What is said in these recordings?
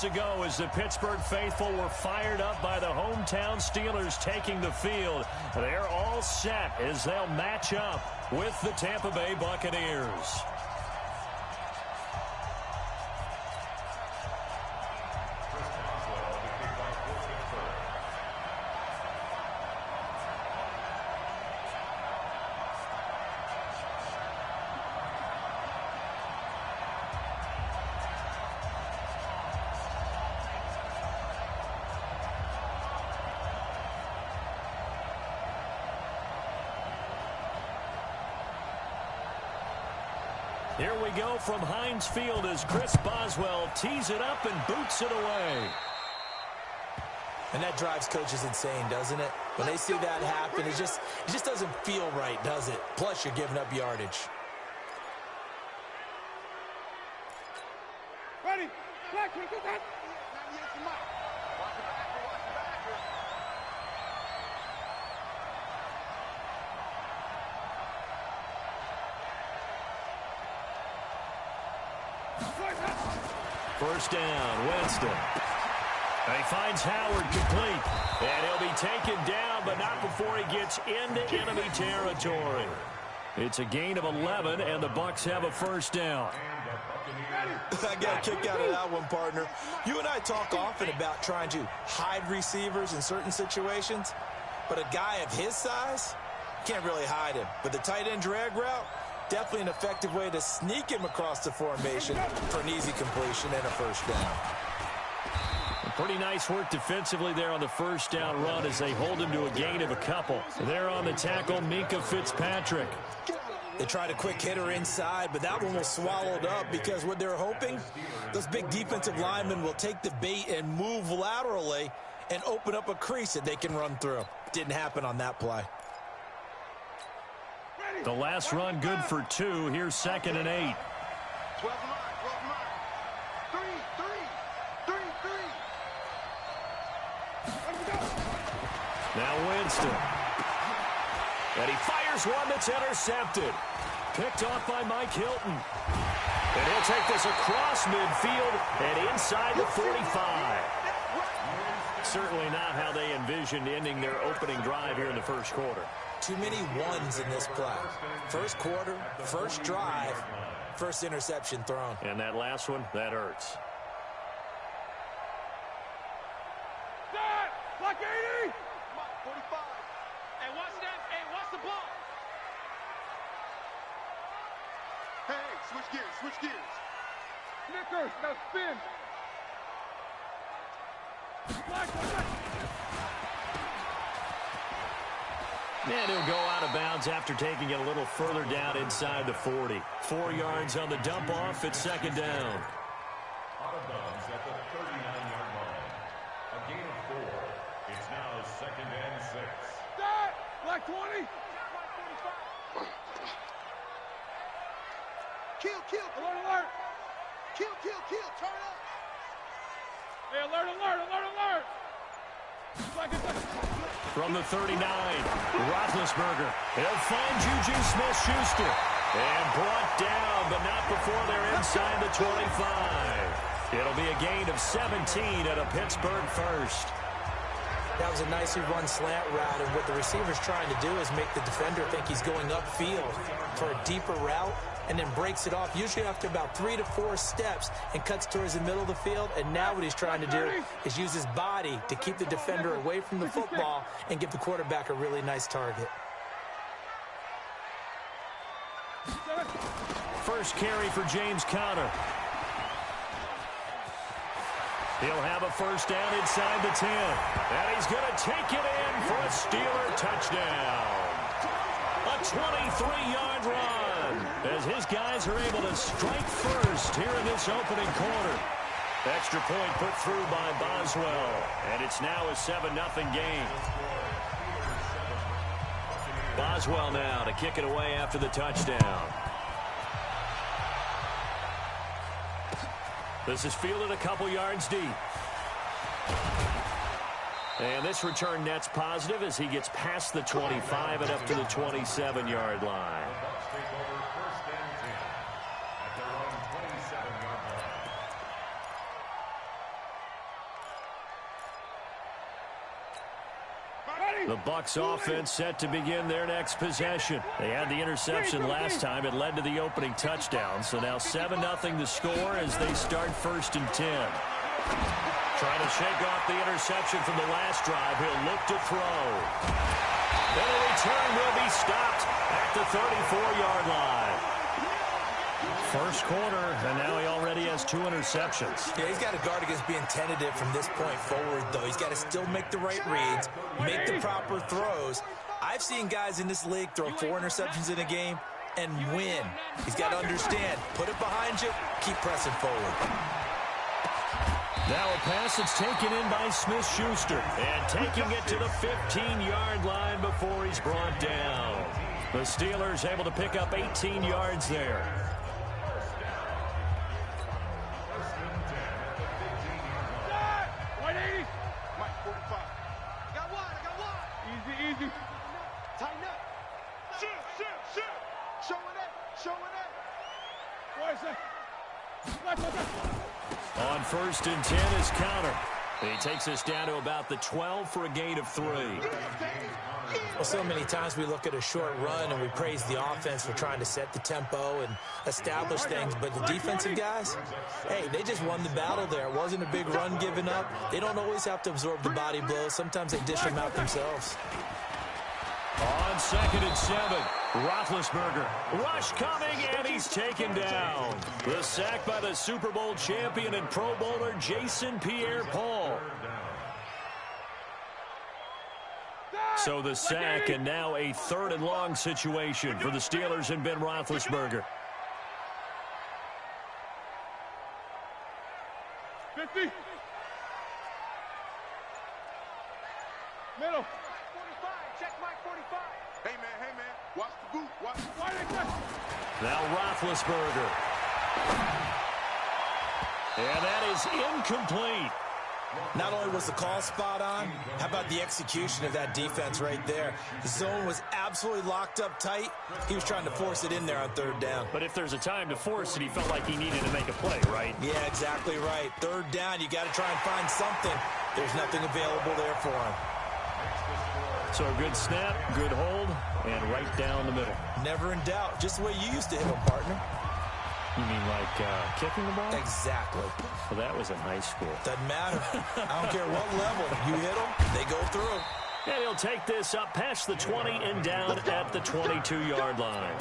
Ago as the Pittsburgh faithful were fired up by the hometown Steelers taking the field. They're all set as they'll match up with the Tampa Bay Buccaneers. Here we go from Heinz Field as Chris Boswell tees it up and boots it away. And that drives coaches insane, doesn't it? When they see that happen, it just doesn't feel right, does it? Plus, you're giving up yardage. Ready? Black, can you get that? First down, Winston. He finds Howard complete. And he'll be taken down, but not before he gets into enemy territory. It's a gain of 11, and the Bucs have a first down. I got a kick out of that one, partner. You and I talk often about trying to hide receivers in certain situations, but a guy of his size can't really hide him. But the tight end drag route, definitely an effective way to sneak him across the formation for an easy completion and a first down. Pretty nice work defensively there on the first down run as they hold him to a gain of a couple. There on the tackle, Minkah Fitzpatrick. They tried a quick hitter inside, but that one was swallowed up because what they're hoping, those big defensive linemen will take the bait and move laterally and open up a crease that they can run through. Didn't happen on that play. The last run good for 2. Here's 2nd and 8. 12 line. 3. Now Winston. And he fires one that's intercepted. Picked off by Mike Hilton. And he'll take this across midfield and inside the 45. Certainly not how they envisioned ending their opening drive here in the first quarter. Too many ones in this play. First quarter, first drive, first interception thrown. And that last one, that hurts. Block 80! 45. Hey, watch that. Hey, watch the ball. Hey, switch gears. Snickers, now spin. Black. And he'll go out of bounds after taking it a little further down inside the 40. 4 yards on the dump off at 2nd down. Out of bounds at the 39-yard line. A gain of 4. It's now 2nd and 6. Stop! Black 20! Kill! Alert! Kill! Turn up! Hey, alert! From the 39, Roethlisberger. He'll find Juju Smith-Schuster. And brought down, but not before they're inside the 25. It'll be a gain of 17 at a Pittsburgh first. That was a nicely run slant route, and what the receiver's trying to do is make the defender think he's going upfield for a deeper route, and then breaks it off, usually after about 3 to 4 steps, and cuts towards the middle of the field. And now what he's trying to do is use his body to keep the defender away from the football and give the quarterback a really nice target. First carry for James Conner. He'll have a first down inside the 10. And he's going to take it in for a Steeler touchdown. A 23-yard run as his guys are able to strike first here in this opening quarter. Extra point put through by Boswell. And it's now a 7-0 game. Boswell now to kick it away after the touchdown. This is fielded a couple yards deep. And this return net's positive as he gets past the 25 and up to the 27-yard line. The Bucs offense set to begin their next possession. They had the interception last time. It led to the opening touchdown. So now 7-0 the score as they start 1st and 10. Trying to shake off the interception from the last drive. He'll look to throw. And the return will be stopped at the 34-yard line. First quarter, and now he already has 2 interceptions. Yeah, he's got to guard against being tentative from this point forward, though. He's got to still make the right reads, make the proper throws. I've seen guys in this league throw 4 interceptions in a game and win. He's got to understand, put it behind you, keep pressing forward. Now a pass that's taken in by Smith-Schuster, and taking it to the 15-yard line before he's brought down. The Steelers able to pick up 18 yards there. 180. Mike, 45. I got one. Easy. Tighten up. Shoot. Showing it. On 1st and 10 is counter. He takes us down to about the 12 for a gain of 3. Well, so many times we look at a short run and we praise the offense for trying to set the tempo and establish things, but the defensive guys, hey, they just won the battle there. It wasn't a big run given up. They don't always have to absorb the body blows. Sometimes they dish them out themselves. On 2nd and 7, Roethlisberger. Rush coming, and he's taken down. The sack by the Super Bowl champion and Pro Bowler Jason Pierre-Paul. So the sack, and now a 3rd and long situation for the Steelers and Ben Roethlisberger. 50. Middle. 45. Check Mike 45. Hey, man. Watch the boot. Now Roethlisberger. And that is incomplete. Not only was the call spot on, how about the execution of that defense right there? The zone was absolutely locked up tight. He was trying to force it in there on 3rd down. But if there's a time to force it, he felt like he needed to make a play, right? Yeah, exactly right. 3rd down, you got to try and find something. There's nothing available there for him. So a good snap, good hold, and right down the middle. Never in doubt. Just the way you used to hit him, partner. You mean like kicking the ball? Exactly. Well, that was in high school. Doesn't matter. I don't care what level. You hit them, they go through. And he'll take this up past the 20 and down at the 22-yard line.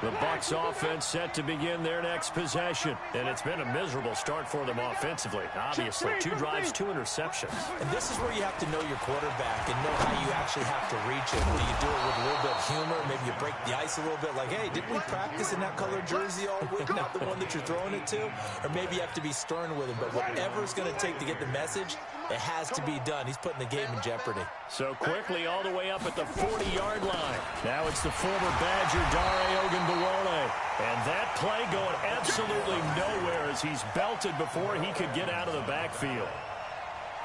The Bucs offense set to begin their next possession. And it's been a miserable start for them offensively. Obviously, 2 drives, 2 interceptions. And this is where you have to know your quarterback and know how you actually have to reach him. Do you do it with a little bit of humor? Maybe you break the ice a little bit like, hey, didn't we practice in that colored jersey all week? Not the one that you're throwing it to? Or maybe you have to be stern with him. But whatever it's going to take to get the message, it has to be done. He's putting the game in jeopardy. So quickly all the way up at the 40-yard line. Now it's the former Badger Dare Ogunbowale. And that play going absolutely nowhere as he's belted before he could get out of the backfield.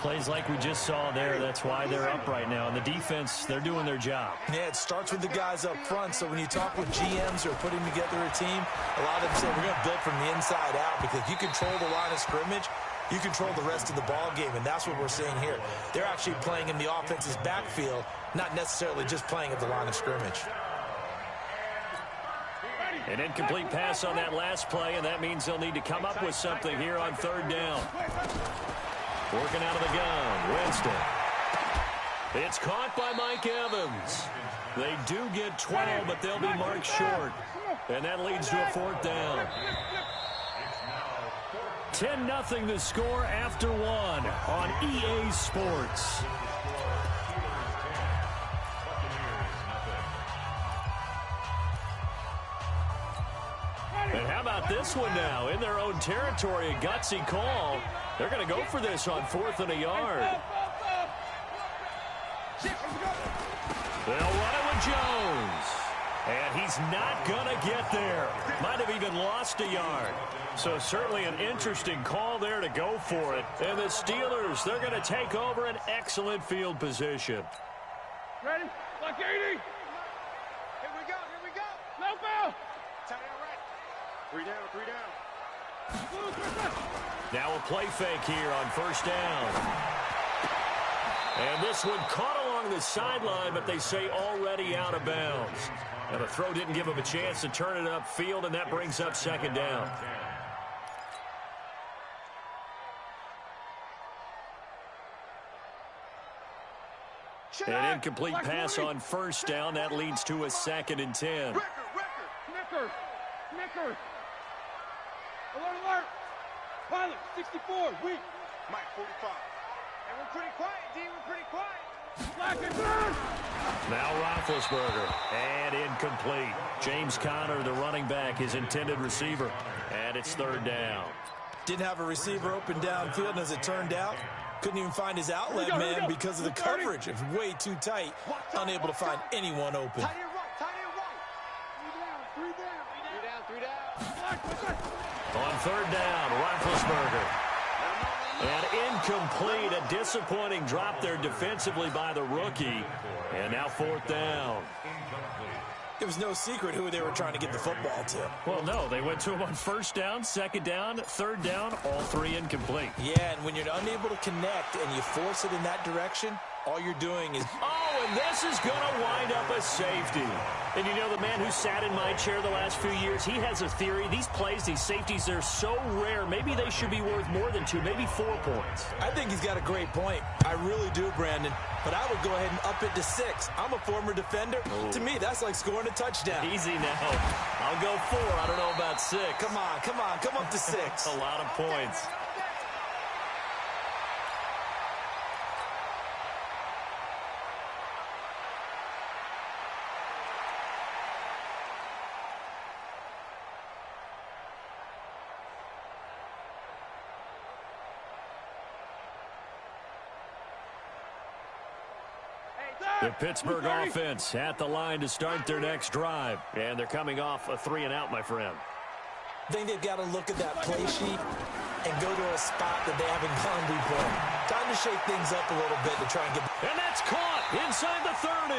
Plays like we just saw there, that's why they're up right now. And the defense, they're doing their job. Yeah, it starts with the guys up front. So when you talk with GMs who are putting together a team, a lot of them say we're going to build from the inside out because you control the line of scrimmage. You control the rest of the ball game, and that's what we're seeing here. They're actually playing in the offense's backfield, not necessarily just playing at the line of scrimmage. An incomplete pass on that last play, and that means they'll need to come up with something here on 3rd down. Working out of the gun, Winston. It's caught by Mike Evans. They do get 12, but they'll be marked short. And that leads to a 4th down. 10-0 the score after 1 on EA Sports. And how about this one now? In their own territory, a gutsy call. They're going to go for this on 4th and a yard. They'll run it with Jones. And he's not going to get there. Might have even lost a yard. So certainly an interesting call there to go for it. And the Steelers, they're going to take over an excellent field position. Ready? Like 80. Here we go. No foul. Tight end right. 3 down. Now a play fake here on first down. And this one caught along the sideline, but they say already out of bounds. And the throw didn't give him a chance to turn it upfield, and that brings up second down. An incomplete pass on first down. That leads to a 2nd and 10. Snicker. Alert. Pilot, 64, weak. Mike, 45. And we're pretty quiet, D. We're pretty quiet. Black and burn. Now Roethlisberger. And incomplete. James Conner, the running back, his intended receiver. And it's 3rd down. Didn't have a receiver open downfield, and as it turned out, couldn't even find his outlet man because of the coverage. It was way too tight, unable to find anyone open. Tight end right. Three down. On 3rd down, Roethlisberger. And incomplete, a disappointing drop there defensively by the rookie. And now 4th down. It was no secret who they were trying to get the football to. Well, no, they went to him on 1st down, 2nd down, 3rd down, all 3 incomplete. Yeah, and when you're unable to connect and you force it in that direction, all you're doing is... Oh, and this is going to wind up a safety. And you know, the man who sat in my chair the last few years, he has a theory. These plays, these safeties, they're so rare. Maybe they should be worth more than 2, maybe 4 points. I think he's got a great point. I really do, Brandon. But I would go ahead and up it to 6. I'm a former defender. Ooh. To me, that's like scoring a touchdown. Easy now. I'll go 4. I don't know about 6. Come on. Come up to 6. A lot of points. The Pittsburgh offense at the line to start their next drive. And they're coming off a 3-and-out, my friend. I think they've got to look at that play sheet and go to a spot that they haven't gone before. Time to shake things up a little bit to try and get... And that's caught inside the 30.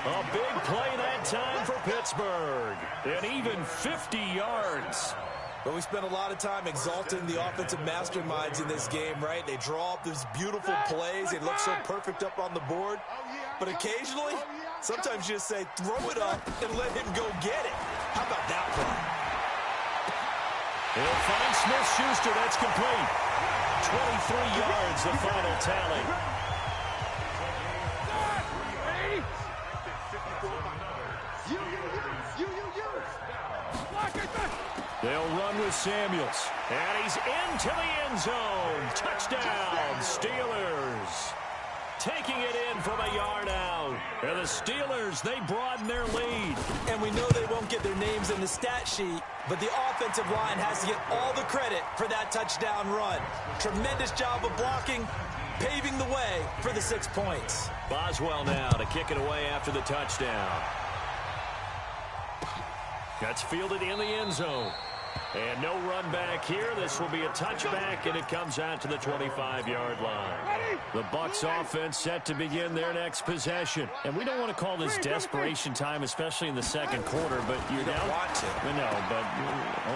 A big play that time for Pittsburgh. And even 50 yards. But we spent a lot of time exalting the offensive masterminds in this game, right? They draw up these beautiful plays. They look so perfect up on the board. But occasionally, sometimes you just say, throw it up and let him go get it. How about that play? He'll find Smith-Schuster. That's complete. 23 yards, the final tally. They'll run with Samuels. And he's into the end zone. Touchdown, Steelers. Taking it in from a yard out. And the Steelers, they broaden their lead. And we know they won't get their names in the stat sheet, but the offensive line has to get all the credit for that touchdown run. Tremendous job of blocking, paving the way for the 6 points. Boswell now to kick it away after the touchdown. That's fielded in the end zone. And no run back here. This will be a touchback, and it comes out to the 25-yard line. The Bucs offense set to begin their next possession. And we don't want to call this desperation time, especially in the second quarter, but you're down. Don't want to. No, but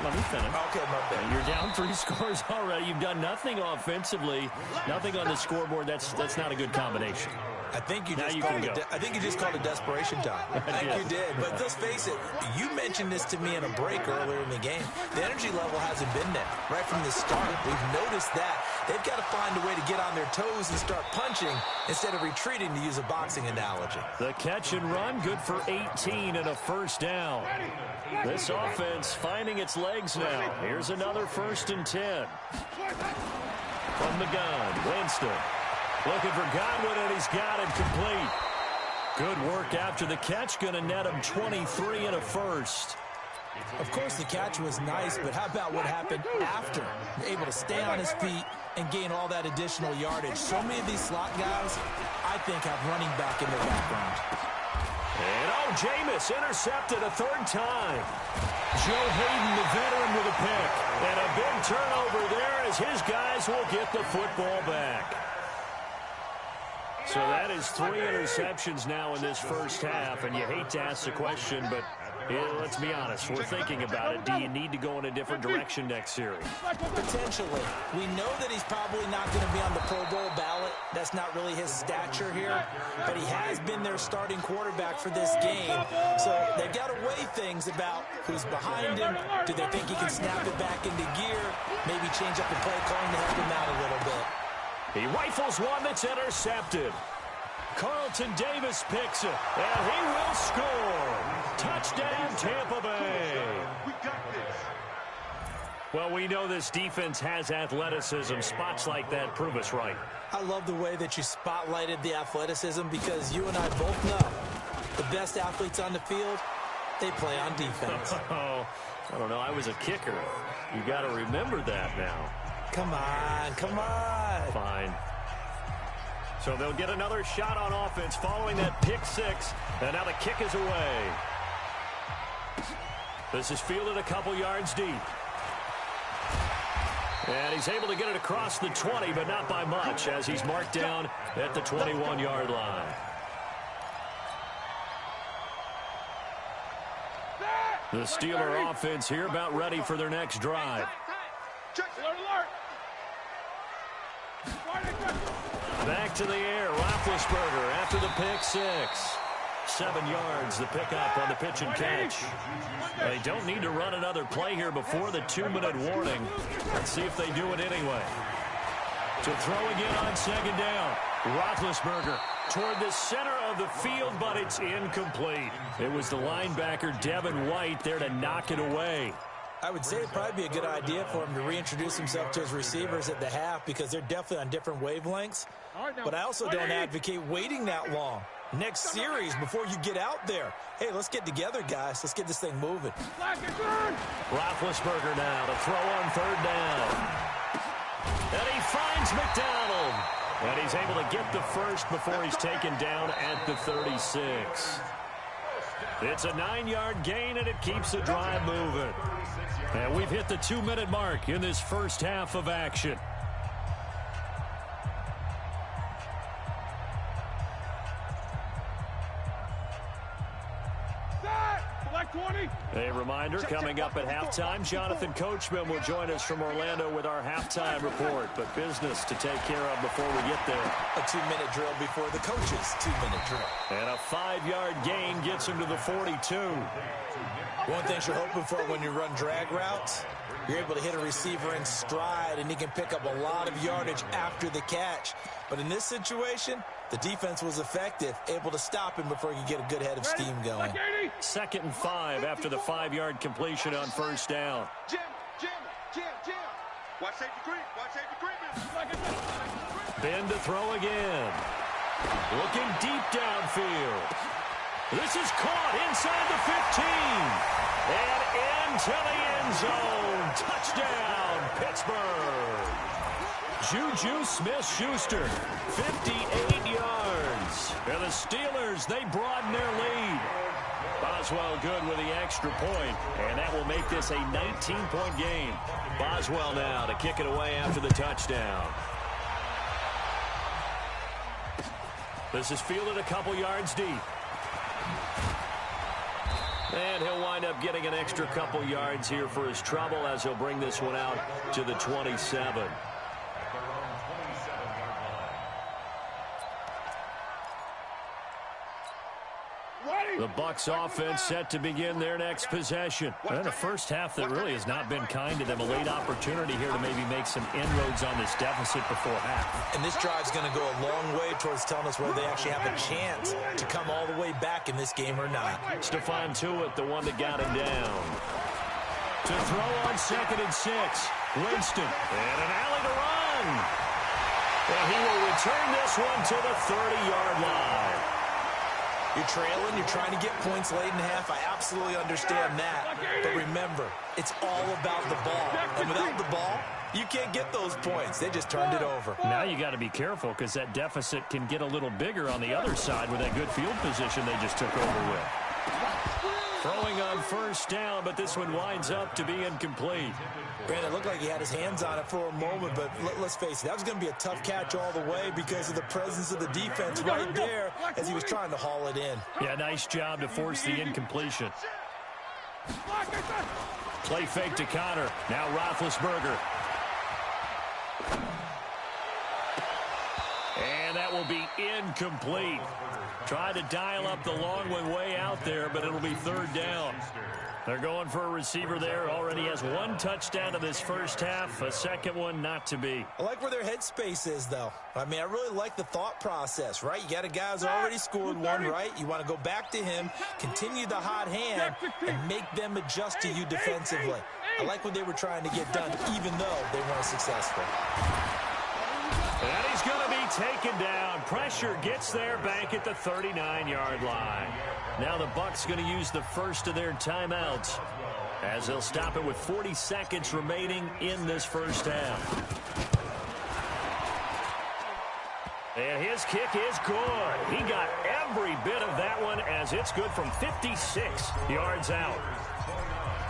let me finish. Okay, my bad. You're down 3 scores already. You've done nothing offensively, nothing on the scoreboard. That's not a good combination. I think you just called it desperation time. I think you did. But let's face it, you mentioned this to me in a break earlier in the game. The energy level hasn't been there right from the start. We've noticed that. They've got to find a way to get on their toes and start punching instead of retreating, to use a boxing analogy. The catch and run, good for 18 and a first down. This offense finding its legs now. Here's another 1st and 10. From the gun, Winston. Looking for Godwin, and he's got it complete. Good work after the catch. Going to net him 23 and a first. Of course, the catch was nice, but how about what happened after? Able to stay on his feet and gain all that additional yardage. So many of these slot guys, I think, have running back in their background. And, Jameis intercepted a 3rd time. Joe Hayden, the veteran, with a pick. And a big turnover there as his guys will get the football back. So that is 3 interceptions now in this first half, and you hate to ask the question, but Let's be honest, we're thinking about it. Do you need to go in a different direction next series? Potentially. We know that he's probably not going to be on the Pro Bowl ballot. That's not really his stature here. But he has been their starting quarterback for this game. So they've got to weigh things about who's behind him. Do they think he can snap it back into gear? Maybe change up the play calling to help him out a little bit. He rifles one that's intercepted. Carlton Davis picks it, and he will score. Touchdown, Tampa Bay. We got this. Well, we know this defense has athleticism. Spots like that prove us right. I love the way that you spotlighted the athleticism because you and I both know the best athletes on the field, they play on defense. Oh, I don't know. I was a kicker. You got to remember that now. Come on, come on. Fine. So they'll get another shot on offense following that pick six. And now the kick is away. This is fielded a couple yards deep. And he's able to get it across the 20, but not by much, as he's marked down at the 21-yard line. The Steeler offense here about ready for their next drive. Back to the air, Roethlisberger after the pick six. 7 yards, the pickup on the pitch and catch. They don't need to run another play here before the 2-minute warning. Let's see if they do it anyway. To throw again on second down. Roethlisberger toward the center of the field, but it's incomplete. It was the linebacker, Devin White, there to knock it away. I would say it'd probably be a good idea for him to reintroduce himself to his receivers at the half because they're definitely on different wavelengths. But I also don't advocate waiting that long. Next series before you get out there. Hey, let's get together, guys. Let's get this thing moving. Roethlisberger now to throw on third down. And he finds McDonald. And he's able to get the first before he's taken down at the 36. It's a 9-yard gain, and it keeps the drive moving. And we've hit the 2-minute mark in this first half of action. A reminder, coming up at halftime, Jonathan Coachman will join us from Orlando with our halftime report. But business to take care of before we get there. A 2-minute drill before the coach's 2-minute drill. And a 5-yard gain gets him to the 42. One thing you're hoping for when you run drag routes, you're able to hit a receiver in stride, and he can pick up a lot of yardage after the catch. But in this situation, the defense was effective, able to stop him before he could get a good head of steam going. 2nd and 5 after the 5-yard completion on first down. Jim. Watch safety creep. Watch safety creeping. Ben to throw again. Looking deep downfield. This is caught inside the 15. And into the end zone. Touchdown, Pittsburgh. Juju Smith-Schuster, 58 yards. And the Steelers, they broaden their lead. Boswell good with the extra point, and that will make this a 19-point game. Boswell now to kick it away after the touchdown. This is fielded a couple yards deep. And he'll wind up getting an extra couple yards here for his trouble as he'll bring this one out to the 27. The Bucs offense set to begin their next possession. And a first half that really has not been kind to them. A late opportunity here to maybe make some inroads on this deficit before half. And this drive's going to go a long way towards telling us whether they actually have a chance to come all the way back in this game or not. Stephon Tuitt, the one that got him down. To throw on 2nd and 6. Winston. And an alley to run. And he will return this one to the 30-yard line. You're trailing, you're trying to get points late in half. I absolutely understand that. But remember, it's all about the ball. And without the ball, you can't get those points. They just turned it over. Now you got to be careful because that deficit can get a little bigger on the other side with that good field position they just took over with. Throwing on first down, but this one winds up to be incomplete. Brandon, it looked like he had his hands on it for a moment, but let's face it, that was going to be a tough catch all the way because of the presence of the defense right there as he was trying to haul it in. Yeah, nice job to force the incompletion. Play fake to Connor. Now Roethlisberger. And that will be incomplete. Try to dial up the long one way out there, but it'll be third down. They're going for a receiver there. Already has one touchdown in this first half. A second one not to be. I like where their headspace is, though. I mean, I really like the thought process, right? You got a guy who's already scored one, right? You want to go back to him, continue the hot hand, and make them adjust to you defensively. I like what they were trying to get done, even though they weren't successful. And he's going to be taken down. Pressure gets there back at the 39-yard line. Now the Bucs going to use the first of their timeouts as they'll stop it with 40 seconds remaining in this first half. And his kick is good. He got every bit of that one as it's good from 56 yards out.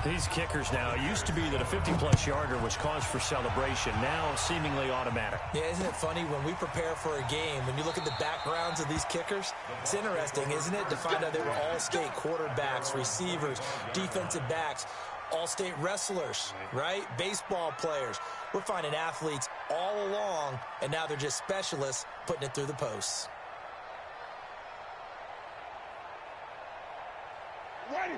These kickers now, it used to be that a 50-plus yarder was cause for celebration. Now seemingly automatic. Yeah, isn't it funny when we prepare for a game, when you look at the backgrounds of these kickers, it's interesting, isn't it, to find out they were all-state quarterbacks, receivers, defensive backs, all-state wrestlers, right? Baseball players. We're finding athletes all along, and now they're just specialists putting it through the posts.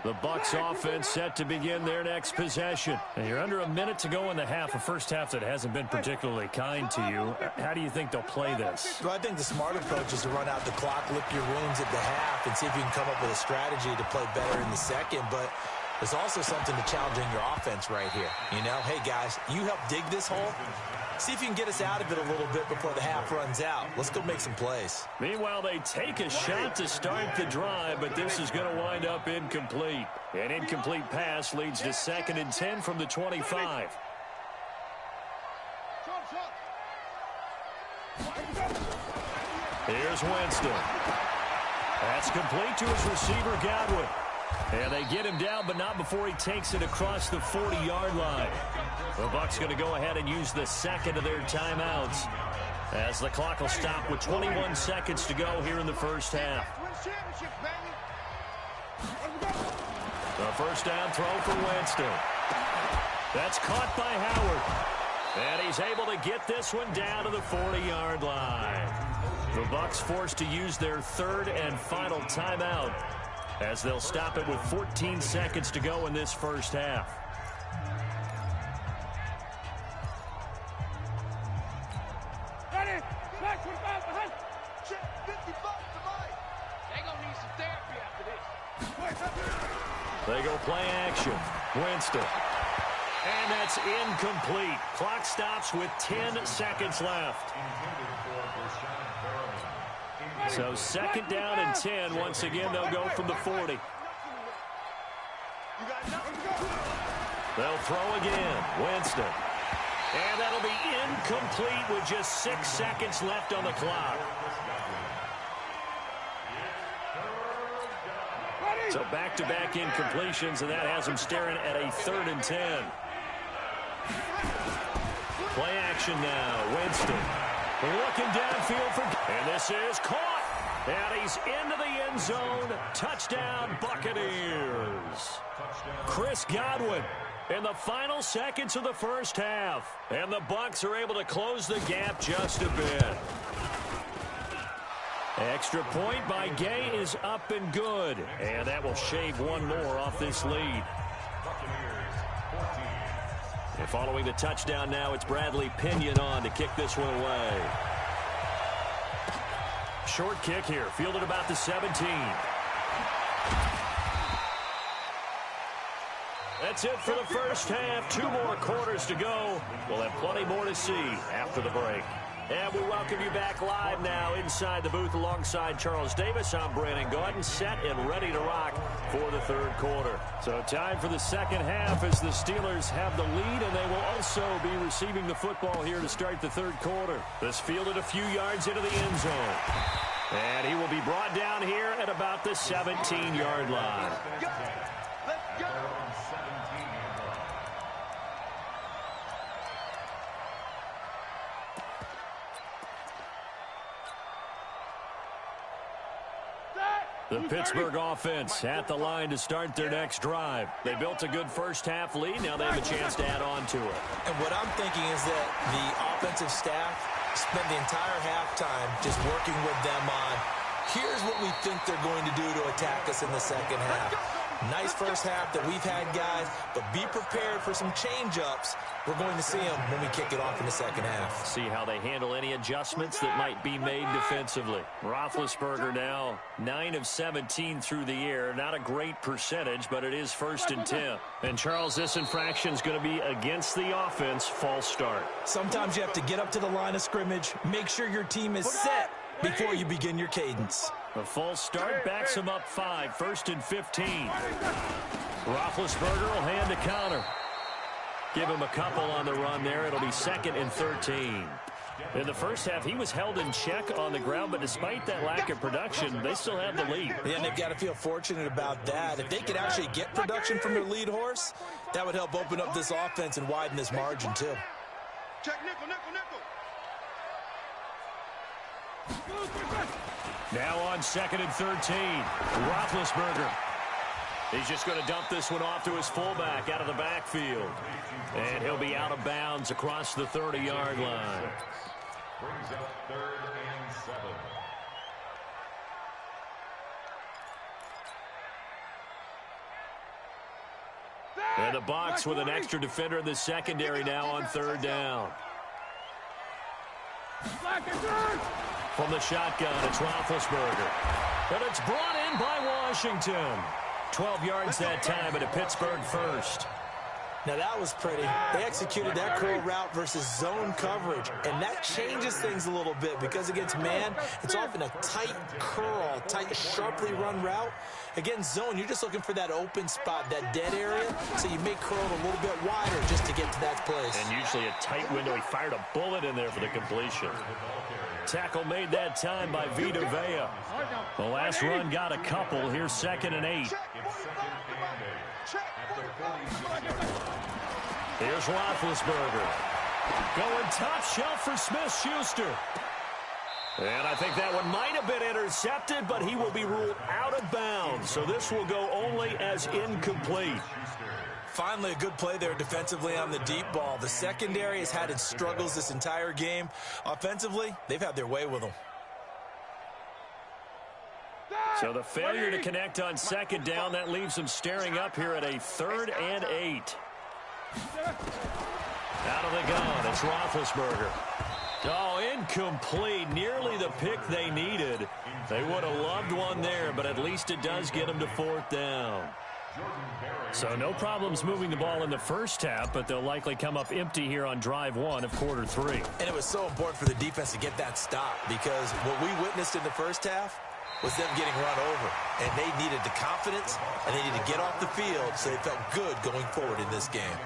The Bucs offense set to begin their next possession. And you're under a minute to go in the half, a first half that hasn't been particularly kind to you. How do you think they'll play this? Well, I think the smart approach is to run out the clock, lick your wounds at the half, and see if you can come up with a strategy to play better in the second. But there's also something to challenging your offense right here. You know, hey, guys, you help dig this hole. See if you can get us out of it a little bit before the half runs out. Let's go make some plays. Meanwhile, they take a shot to start the drive, but this is going to wind up incomplete. An incomplete pass leads to 2nd and 10 from the 25. Here's Winston. That's complete to his receiver, Godwin. And they get him down, but not before he takes it across the 40-yard line. The Bucs going to go ahead and use the second of their timeouts as the clock will stop with 21 seconds to go here in the first half. The first down throw for Winston. That's caught by Howard. And he's able to get this one down to the 40-yard line. The Bucs forced to use their third and final timeout as they'll stop it with 14 seconds to go in this first half. They go play action. Winston. And that's incomplete. Clock stops with 10 seconds left. So 2nd down and 10. Once again, they'll go from the 40. They'll throw again. Winston. And that'll be incomplete with just 6 seconds left on the clock. So back-to-back incompletions, and that has them staring at a 3rd and 10. Play action now. Winston looking downfield for... And this is caught. And he's into the end zone. Touchdown, Buccaneers. Chris Godwin in the final seconds of the first half. And the Bucs are able to close the gap just a bit. Extra point by Gay is up and good. And that will shave one more off this lead. And following the touchdown now, it's Bradley Pinion on to kick this one away. Short kick here, fielded about the 17. That's it for the first half. 2 more quarters to go. We'll have plenty more to see after the break. And we welcome you back live now inside the booth alongside Charles Davis. I'm Brandon Gaudin, set and ready to rock for the 3rd quarter. So time for the second half as the Steelers have the lead, and they will also be receiving the football here to start the 3rd quarter. This fielded a few yards into the end zone. And he will be brought down here at about the 17-yard line. Let's go. The Pittsburgh offense at the line to start their next drive. They built a good first-half lead. Now they have a chance to add on to it. And what I'm thinking is that the offensive staff spent the entire halftime just working with them on, here's what we think they're going to do to attack us in the second half. Nice first half that we've had, guys, but be prepared for some change-ups. We're going to see them when we kick it off in the second half. See how they handle any adjustments that might be made defensively. Roethlisberger now 9 of 17 through the air. Not a great percentage, but it is 1st and 10. And, Charles, this infraction is going to be against the offense. False start. Sometimes you have to get up to the line of scrimmage, make sure your team is set before you begin your cadence. A false start backs him up 5, 1st and 15. Roethlisberger will hand a counter. Give him a couple on the run there. It'll be 2nd and 13. In the first half, he was held in check on the ground, but despite that lack of production, they still have the lead. Yeah, and they've got to feel fortunate about that. If they could actually get production from their lead horse, that would help open up this offense and widen this margin, too. Check nickel, nickel, nickel. Now on 2nd and 13. Roethlisberger. He's just going to dump this one off to his fullback out of the backfield. And he'll be out of bounds across the 30-yard line. Brings up 3rd and 7. And the Bucs with an extra defender in the secondary now on 3rd down. From the shotgun, it's Roethlisberger. But it's brought in by Washington. 12 yards that time, and a Pittsburgh first. Now, that was pretty. They executed that curl route versus zone coverage, and that changes things a little bit because against man, it's often a tight curl, tight, sharply run route. Against zone, you're just looking for that open spot, that dead area, so you may curl it a little bit wider just to get to that place. And usually a tight window. He fired a bullet in there for the completion. Tackle made that time by Vita Vea. The last run got a couple. Here's 2nd and 8. Here's Roethlisberger. Going top shelf for Smith-Schuster. And I think that one might have been intercepted, but he will be ruled out of bounds. So this will go only as incomplete. Finally, a good play there defensively on the deep ball. The secondary has had its struggles this entire game. Offensively, they've had their way with them. So the failure to connect on 2nd down, that leaves them staring up here at a 3rd and 8. Out of the gun, it's Roethlisberger. Oh, incomplete. Nearly the pick they needed. They would have loved one there, but at least it does get them to 4th down. So no problems moving the ball in the first half, but they'll likely come up empty here on drive 1 of quarter 3. And it was so important for the defense to get that stop because what we witnessed in the first half was them getting run over. And they needed the confidence, and they needed to get off the field so they felt good going forward in this game.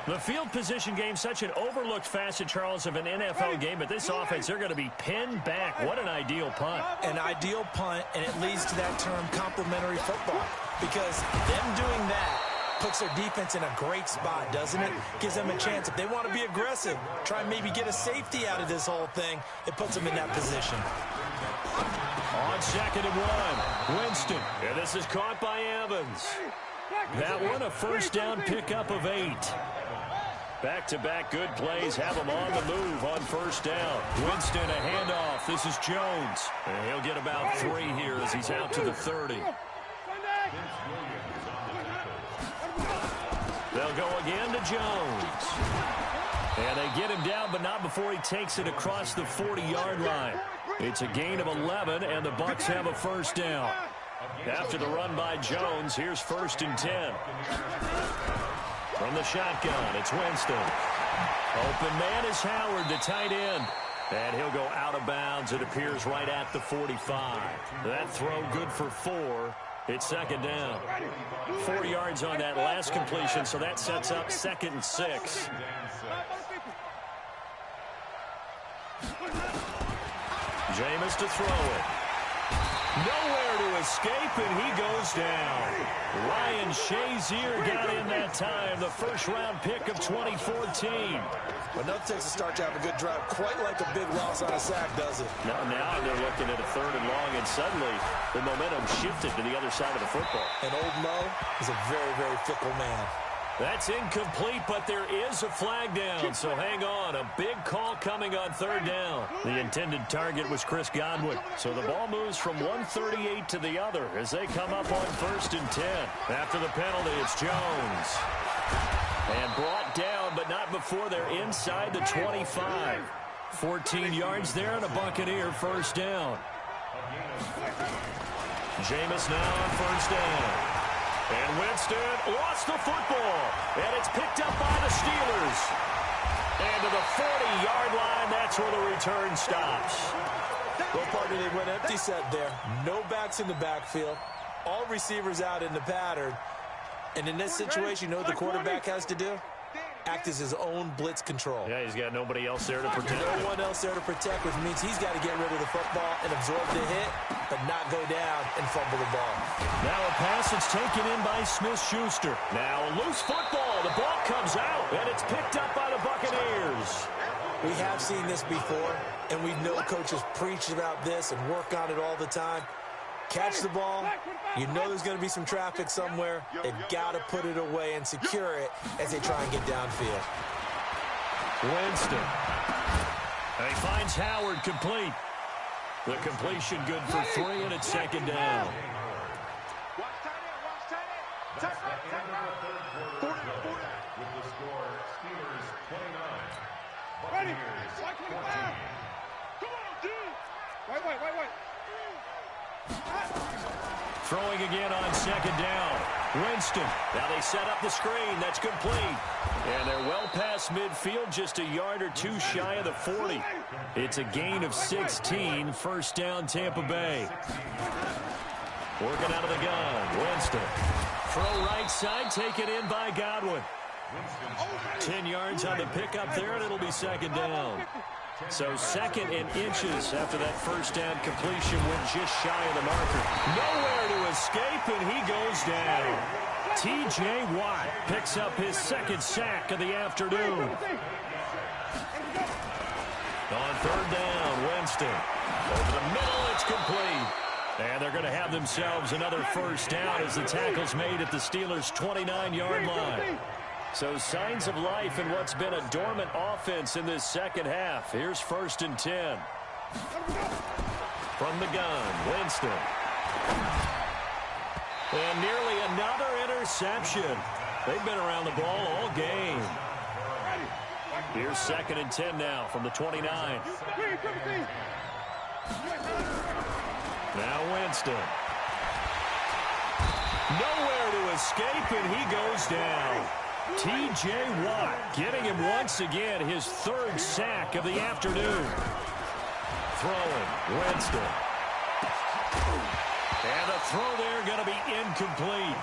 The field position game, such an overlooked facet, Charles, of an NFL game, but this offense, they're going to be pinned back. What an ideal punt. An ideal punt, and it leads to that term complementary football because them doing that puts their defense in a great spot, doesn't it? Gives them a chance. If they want to be aggressive, try and maybe get a safety out of this whole thing, it puts them in that position. On 2nd and 1, Winston. And this is caught by Evans. That one a first down pickup of 8. Back-to-back good plays have him on the move on 1st down. Winston, a handoff. This is Jones. And he'll get about 3 here as he's out to the 30. They'll go again to Jones. And they get him down, but not before he takes it across the 40-yard line. It's a gain of 11, and the Bucs have a first down. After the run by Jones, here's 1st and 10. From the shotgun, it's Winston. Open man is Howard, the tight end. And he'll go out of bounds, it appears, right at the 45. That throw good for 4. It's 2nd down. 4 yards on that last completion, so that sets up 2nd and 6. Jameis to throw it. Nowhere to escape, and he goes down. Ryan Shazier got in that time, the first-round pick of 2014. Well, nothing takes a start to have a good drive, quite like a big loss on a sack, does it? Now they're looking at a 3rd and long, and suddenly the momentum shifted to the other side of the football. And Old Mo is a very, very fickle man. That's incomplete, but there is a flag down, so hang on. A big call coming on 3rd down. The intended target was Chris Godwin, so the ball moves from 138 to the other as they come up on 1st and 10. After the penalty, it's Jones. And brought down, but not before they're inside the 25. 14 yards there and a Buccaneer 1st down. Jameis now on 1st down. And Winston lost the football. And it's picked up by the Steelers. And to the 40-yard line, that's where the return stops. Well, partner, they went empty set there. No backs in the backfield. All receivers out in the pattern. And in this situation, you know what the quarterback has to do? Act as his own blitz control. Yeah, he's got nobody else there to protect. No one else there to protect, which means he's got to get rid of the football and absorb the hit, but not go down and fumble the ball. Now a pass that's taken in by Smith-Schuster. Now a loose football. The ball comes out, and it's picked up by the Buccaneers. We have seen this before, and we know coaches preach about this and work on it all the time. Catch the ball. You know there's going to be some traffic somewhere. They've got to put it away and secure it as they try and get downfield. Winston. And he finds Howard complete. The completion good for 3, and it's 2nd down. Watch tight end. Tight right. 40. With the score, Steelers 29. Ready. Buccaneers 14. Come on, dude. Wait. Throwing again on 2nd down. Winston. Now they set up the screen. That's complete. And they're well past midfield, just a yard or 2 shy of the 40. It's a gain of 16. 1st down, Tampa Bay. Working out of the gun. Winston. Throw right side, taken in by Godwin. 10 yards on the pickup there, and it'll be 2nd down. So 2nd and inches after that 1st down completion went just shy of the marker. Nowhere to escape, and he goes down. T.J. Watt picks up his 2nd sack of the afternoon. On 3rd down, Winston. Over the middle, it's complete. And they're going to have themselves another 1st down as the tackle's made at the Steelers' 29-yard line. So signs of life in what's been a dormant offense in this 2nd half. Here's 1st and 10. From the gun, Winston. And nearly another interception. They've been around the ball all game. Here's 2nd and 10 now from the 29. Now Winston. Nowhere to escape, and he goes down. T.J. Watt getting him once again his 3rd sack of the afternoon. Throwing, Winston. And the throw there going to be incomplete.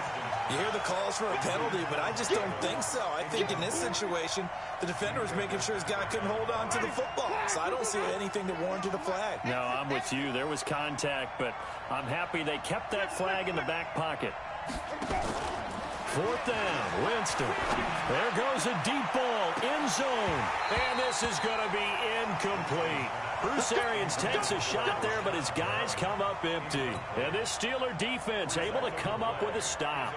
You hear the calls for a penalty, but I just don't think so. I think in this situation, the defender was making sure his guy couldn't hold on to the football. So I don't see anything that warranted a flag. No, I'm with you. There was contact, but I'm happy they kept that flag in the back pocket. 4th down, Winston. There goes a deep ball, end zone. And this is going to be incomplete. Bruce Arians takes a shot there, but his guys come up empty. And this Steeler defense able to come up with a stop.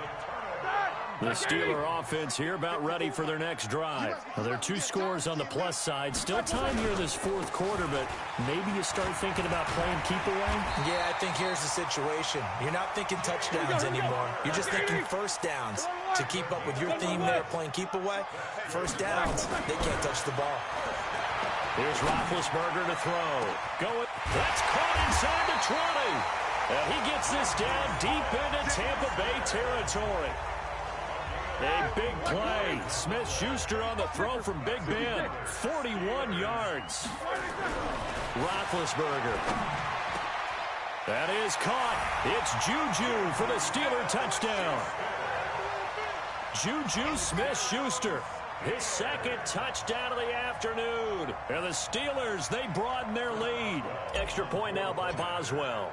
The Steeler offense here about ready for their next drive. Well, there are 2 scores on the plus side. Still time here in this 4th quarter, but maybe you start thinking about playing keep away? Yeah, I think here's the situation. You're not thinking touchdowns anymore. You're just thinking 1st downs. To keep up with your theme there, playing keep away, 1st downs, they can't touch the ball. Here's Roethlisberger to throw. Going. That's caught inside the 20. And he gets this down deep into Tampa Bay territory. A big play. Smith-Schuster on the throw from Big Ben. 41 yards. Roethlisberger. That is caught. It's Juju for the Steeler touchdown. Juju Smith-Schuster. His 2nd touchdown of the afternoon. And the Steelers, they broaden their lead. Extra point now by Boswell.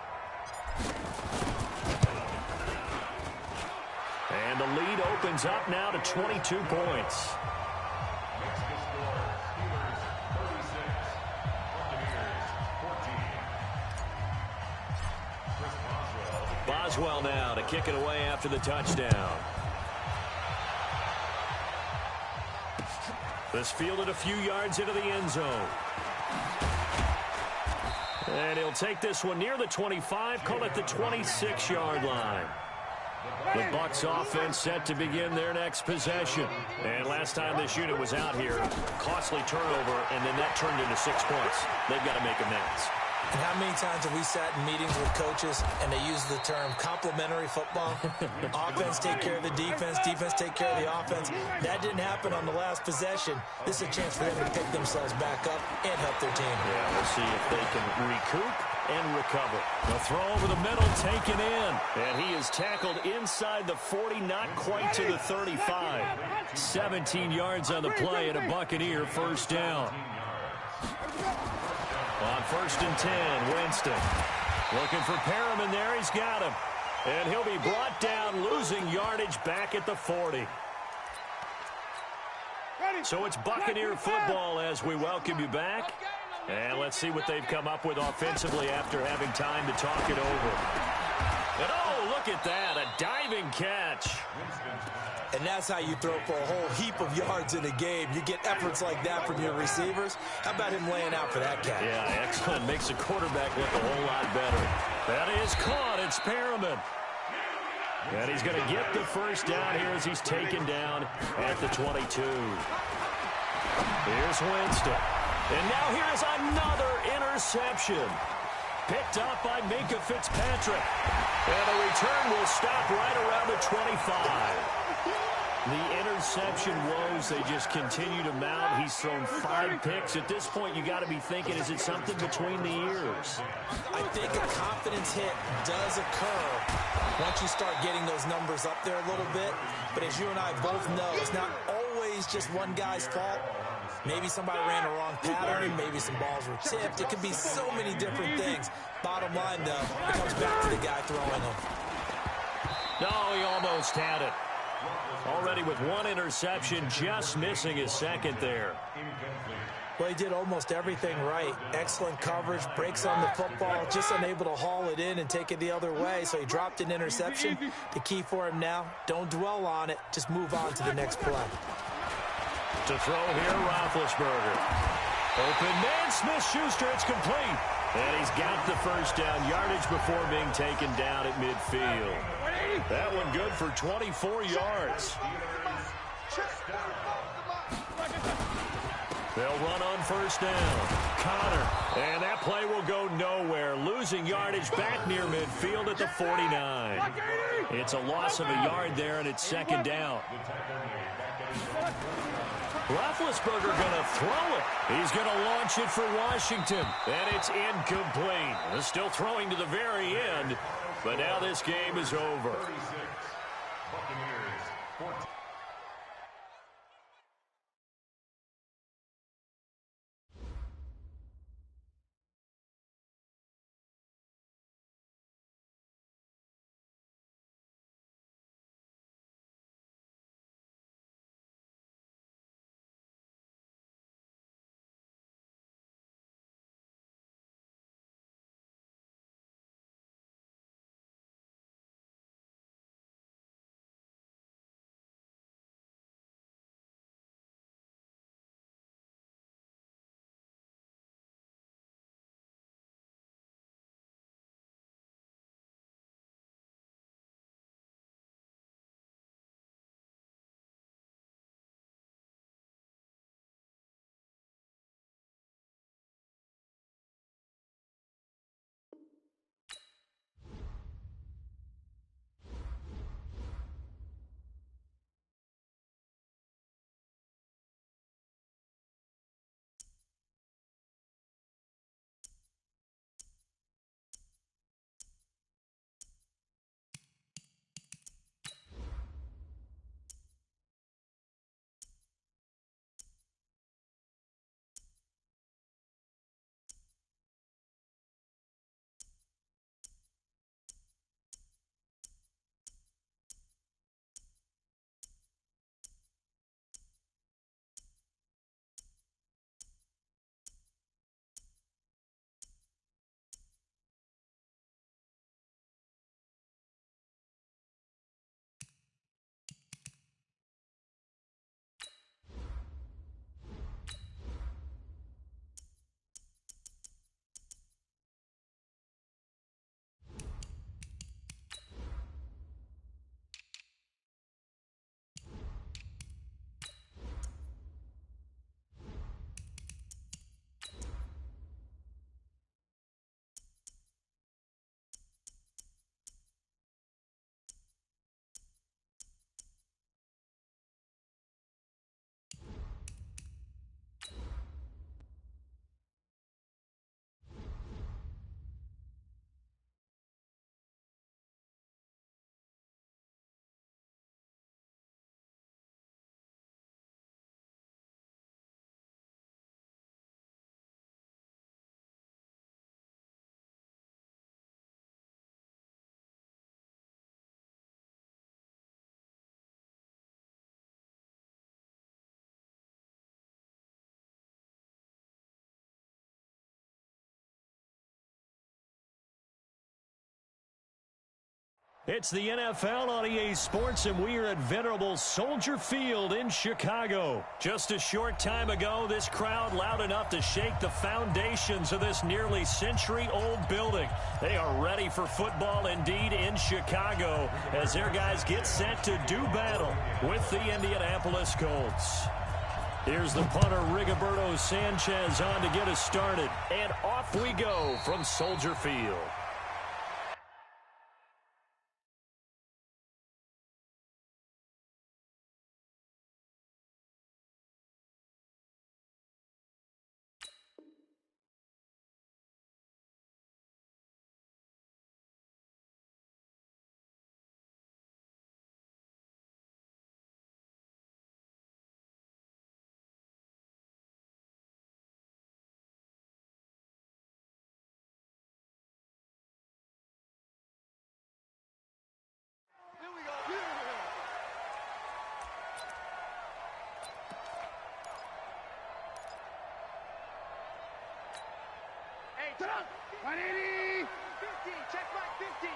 And the lead opens up now to 22 points. Boswell now to kick it away after the touchdown. This fielded a few yards into the end zone. And he'll take this one near the 25, call it the 26-yard line. The Bucs offense set to begin their next possession. And last time this unit was out here, costly turnover, and then that turned into 6 points. They've got to make amends. And how many times have we sat in meetings with coaches and they use the term complementary football? Offense take care of the defense, defense take care of the offense. That didn't happen on the last possession. This is a chance for them to pick themselves back up and help their team. Yeah, we'll see if they can recoup and recover. The throw over the middle taken in. And he is tackled inside the 40, not quite to the 35. 17 yards on the play and a Buccaneer first down. On 1st and 10, Winston. Looking for Perriman there. He's got him. And he'll be brought down, losing yardage back at the 40. So it's Buccaneer football as we welcome you back. And let's see what they've come up with offensively after having time to talk it over. And oh, look at that, a diving catch. And that's how you throw for a whole heap of yards in a game. You get efforts like that from your receivers. How about him laying out for that catch? Yeah, excellent. Makes the quarterback look a whole lot better. That is caught. It's Perriman. And he's going to get the first down here as he's taken down at the 22. Here's Winston. And now here's another interception. Picked up by Minkah Fitzpatrick. And the return will stop right around the 25. The interception woes, they just continue to mount. He's thrown 5 picks. At this point, you got to be thinking, is it something between the ears? I think a confidence hit does occur once you start getting those numbers up there a little bit. But as you and I both know, it's not always just one guy's fault. Maybe somebody ran a wrong pattern. Maybe some balls were tipped. It could be so many different things. Bottom line, though, it comes back to the guy throwing them. No, he almost had it. Already with 1 interception, just missing his second there. Well, he did almost everything right. Excellent coverage, breaks on the football, just unable to haul it in and take it the other way. So he dropped an interception. The key for him now, don't dwell on it. Just move on to the next play. To throw here, Roethlisberger. Open man, Smith-Schuster, it's complete. And he's got the first down yardage before being taken down at midfield. That one good for 24 yards. They'll run on first down. Connor. And that play will go nowhere. Losing yardage back near midfield at the 49. It's a loss of a yard there, and it's second down. Roethlisberger going to throw it. He's going to launch it for Washington. And it's incomplete. Still throwing to the very end. But now this game is over. It's the NFL on EA Sports, and we are at venerable Soldier Field in Chicago. Just a short time ago, this crowd loud enough to shake the foundations of this nearly century-old building. They are ready for football indeed in Chicago as their guys get set to do battle with the Indianapolis Colts. Here's the punter, Rigoberto Sanchez, on to get us started. And off we go from Soldier Field. Hey, 180! 15, check back 15.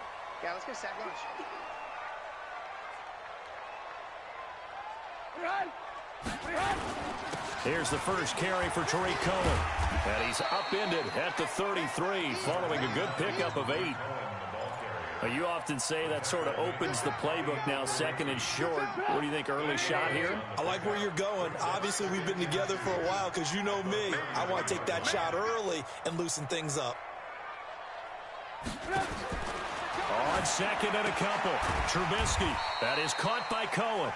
Yeah, let's get sack lunch. Here's the first carry for Tariq Cohen. And he's upended at the 33 following a good pickup of 8. You often say that sort of opens the playbook now, second and short. What do you think, early shot here? I like where you're going. Obviously, we've been together for a while because you know me. I want to take that shot early and loosen things up. On second and a couple, Trubisky. That is caught by Cohen.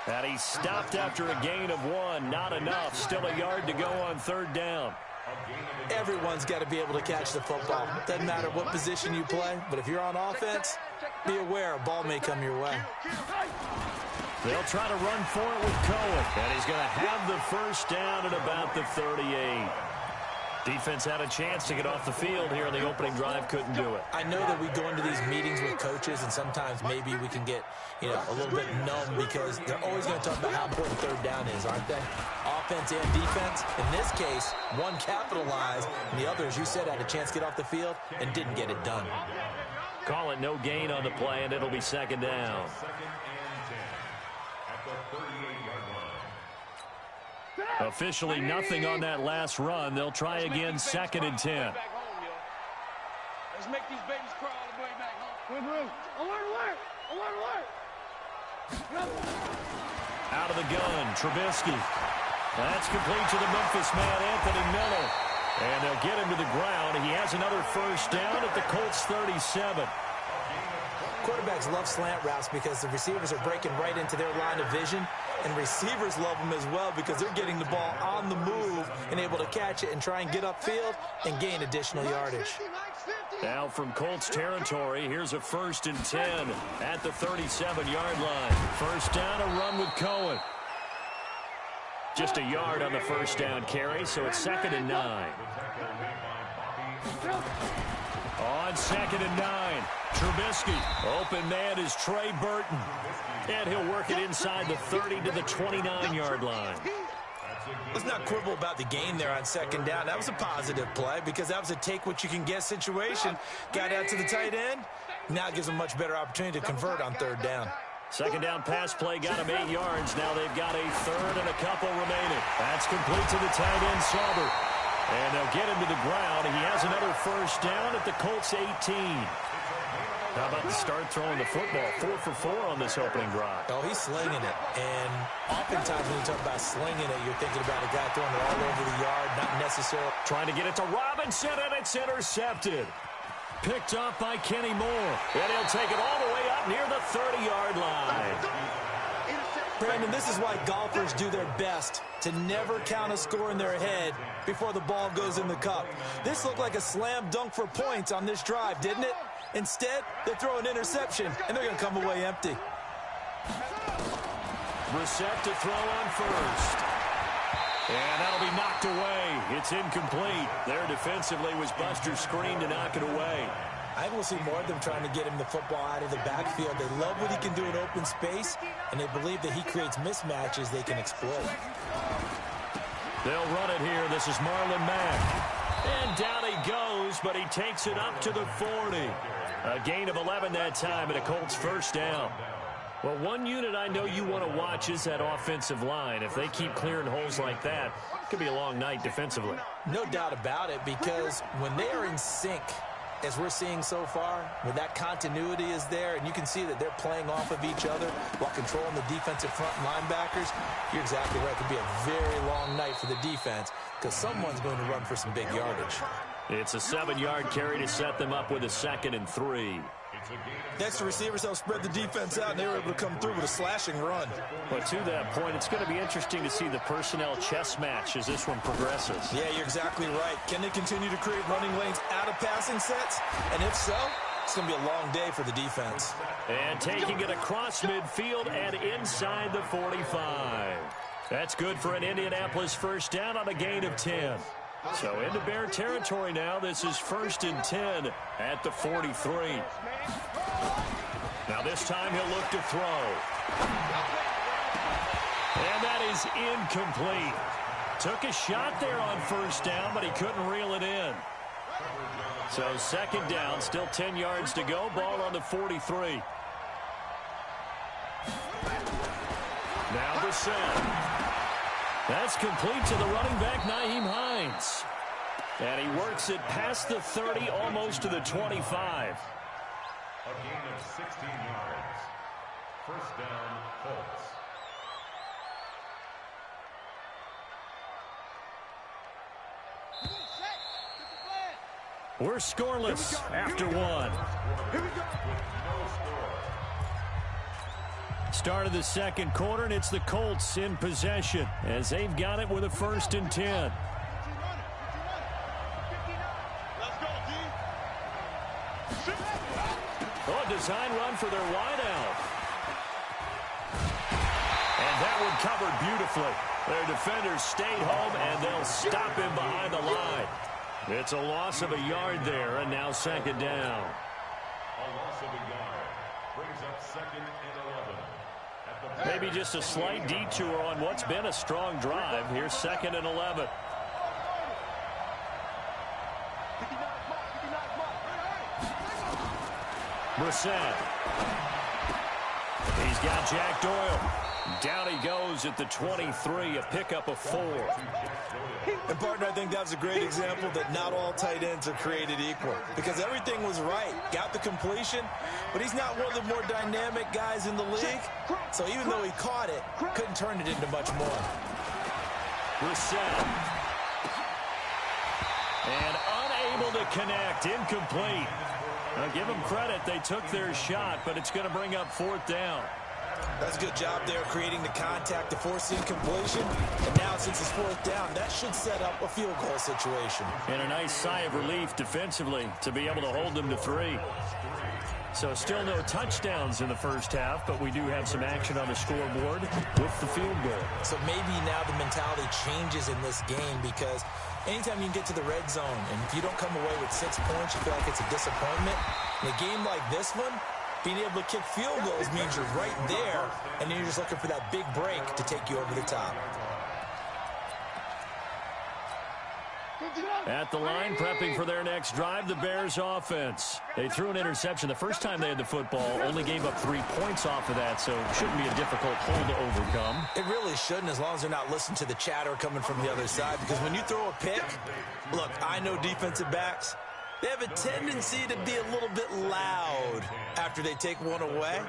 And he's stopped after a gain of 1. Not enough. Still a yard to go on third down. Everyone's got to be able to catch the football. Doesn't matter what position you play, but if you're on offense, be aware a ball may come your way. They'll try to run for it with Cohen. And he's going to have the first down at about the 38. Defense had a chance to get off the field here in the opening drive, couldn't do it. I know that we go into these meetings with coaches, and sometimes maybe we can get, a little bit numb because they're always going to talk about how important third down is, aren't they? Offense and defense. In this case, one capitalized, and the other, as you said, had a chance to get off the field and didn't get it done. Call it no gain on the play, and it'll be second down. Officially nothing on that last run. They'll try again, second and 10. Let's make these babies crawl all the way back home. Alert! Out of the gun, Trubisky. That's complete to the Memphis man, Anthony Miller. And they'll get him to the ground. He has another first down at the Colts 37. Quarterbacks love slant routes because the receivers are breaking right into their line of vision, and receivers love them as well because they're getting the ball on the move and able to catch it and try and get upfield and gain additional yardage. Now from Colts territory, here's a first and 10 at the 37-yard line. First down, a run with Cohen. Just a yard on the first down carry, so it's second and 9. On second and 9, Trubisky. Open man is Trey Burton. And he'll work it inside the 30 to the 29-yard line. Let's not quibble about the gain there on second down. That was a positive play because that was a take-what-you-can-get situation. Got out to the tight end. Now it gives them a much better opportunity to convert on third down. Second down pass play got him 8 yards. Now they've got a third and a couple remaining. That's complete to the tight end, Saubert. And they'll get him to the ground. He has another first down at the Colts 18. How about the start throwing the football? 4 for 4 on this opening drive. Oh, he's slinging it. And oftentimes when you talk about slinging it, you're thinking about a guy throwing it all over the yard, not necessarily. Trying to get it to Robinson, and it's intercepted. Picked up by Kenny Moore. And he'll take it all the way up near the 30-yard line. Brandon, this is why golfers do their best to never count a score in their head before the ball goes in the cup. This looked like a slam dunk for points on this drive, didn't it? Instead, they throw an interception, and they're going to come away empty. Brissett to throw on first. And that'll be knocked away. It's incomplete. There defensively was Buster's screen to knock it away. I think we'll see more of them trying to get him the football out of the backfield. They love what he can do in open space, and they believe that he creates mismatches they can exploit. They'll run it here. This is Marlon Mack. And down he goes, but he takes it up to the 40. A gain of 11 that time, and a Colts first down. Well, one unit I know you want to watch is that offensive line. If they keep clearing holes like that, it could be a long night defensively. No doubt about it, because when they are in sync, as we're seeing so far, when that continuity is there, and you can see that they're playing off of each other while controlling the defensive front linebackers, you're exactly right. It could be a very long night for the defense because someone's going to run for some big yardage. It's a 7-yard carry to set them up with a 2nd and 3. Next, the receivers helped spread the defense out, and they were able to come through with a slashing run. But to that point, it's going to be interesting to see the personnel chess match as this one progresses. Yeah, you're exactly right. Can they continue to create running lanes out of passing sets? And if so, it's going to be a long day for the defense. And taking it across midfield and inside the 45. That's good for an Indianapolis first down on a gain of 10. So into Bear territory now. This is 1st and 10 at the 43. Now this time he'll look to throw. And that is incomplete. Took a shot there on first down, but he couldn't reel it in. So 2nd down, still 10 yards to go. Ball on the 43. Now Brissett. That's complete to the running back, Nyheim Hines. And he works it past the 30, almost to the 25. A gain of 16 yards. First down, Colts. We're scoreless after one. Start of the 2nd quarter, and it's the Colts in possession as they've got it with a 1st and 10. Oh, a design run for their wideout. And that one covered beautifully. Their defenders stayed home, and they'll stop him behind the line. It's a loss of a yard there, and now 2nd down. A loss of a yard brings up 2nd and 11. Maybe just a slight detour on what's been a strong drive. Here's 2nd and 11. Brissett. He's got Jack Doyle. Down he goes at the 23, a pickup of 4. And, partner, I think that was a great example that not all tight ends are created equal because everything was right. Got the completion, but he's not one of the more dynamic guys in the league. So even though he caught it, couldn't turn it into much more. Brissett. And unable to connect, incomplete. Now give them credit, they took their shot, but it's going to bring up 4th down. That's a good job there creating the contact to force the incompletion. And now since it's 4th down, that should set up a field goal situation. And a nice sigh of relief defensively to be able to hold them to 3. So still no touchdowns in the first half, but we do have some action on the scoreboard with the field goal. So maybe now the mentality changes in this game because anytime you can get to the red zone and if you don't come away with 6 points, you feel like it's a disappointment. In a game like this one, being able to kick field goals means you're right there, and then you're just looking for that big break to take you over the top. At the line, prepping for their next drive, the Bears offense. They threw an interception the first time they had the football, only gave up 3 points off of that, so it shouldn't be a difficult hole to overcome. It really shouldn't, as long as they're not listening to the chatter coming from the other side, because when you throw a pick, look, I know defensive backs, they have a tendency to be a little bit loud after they take one away,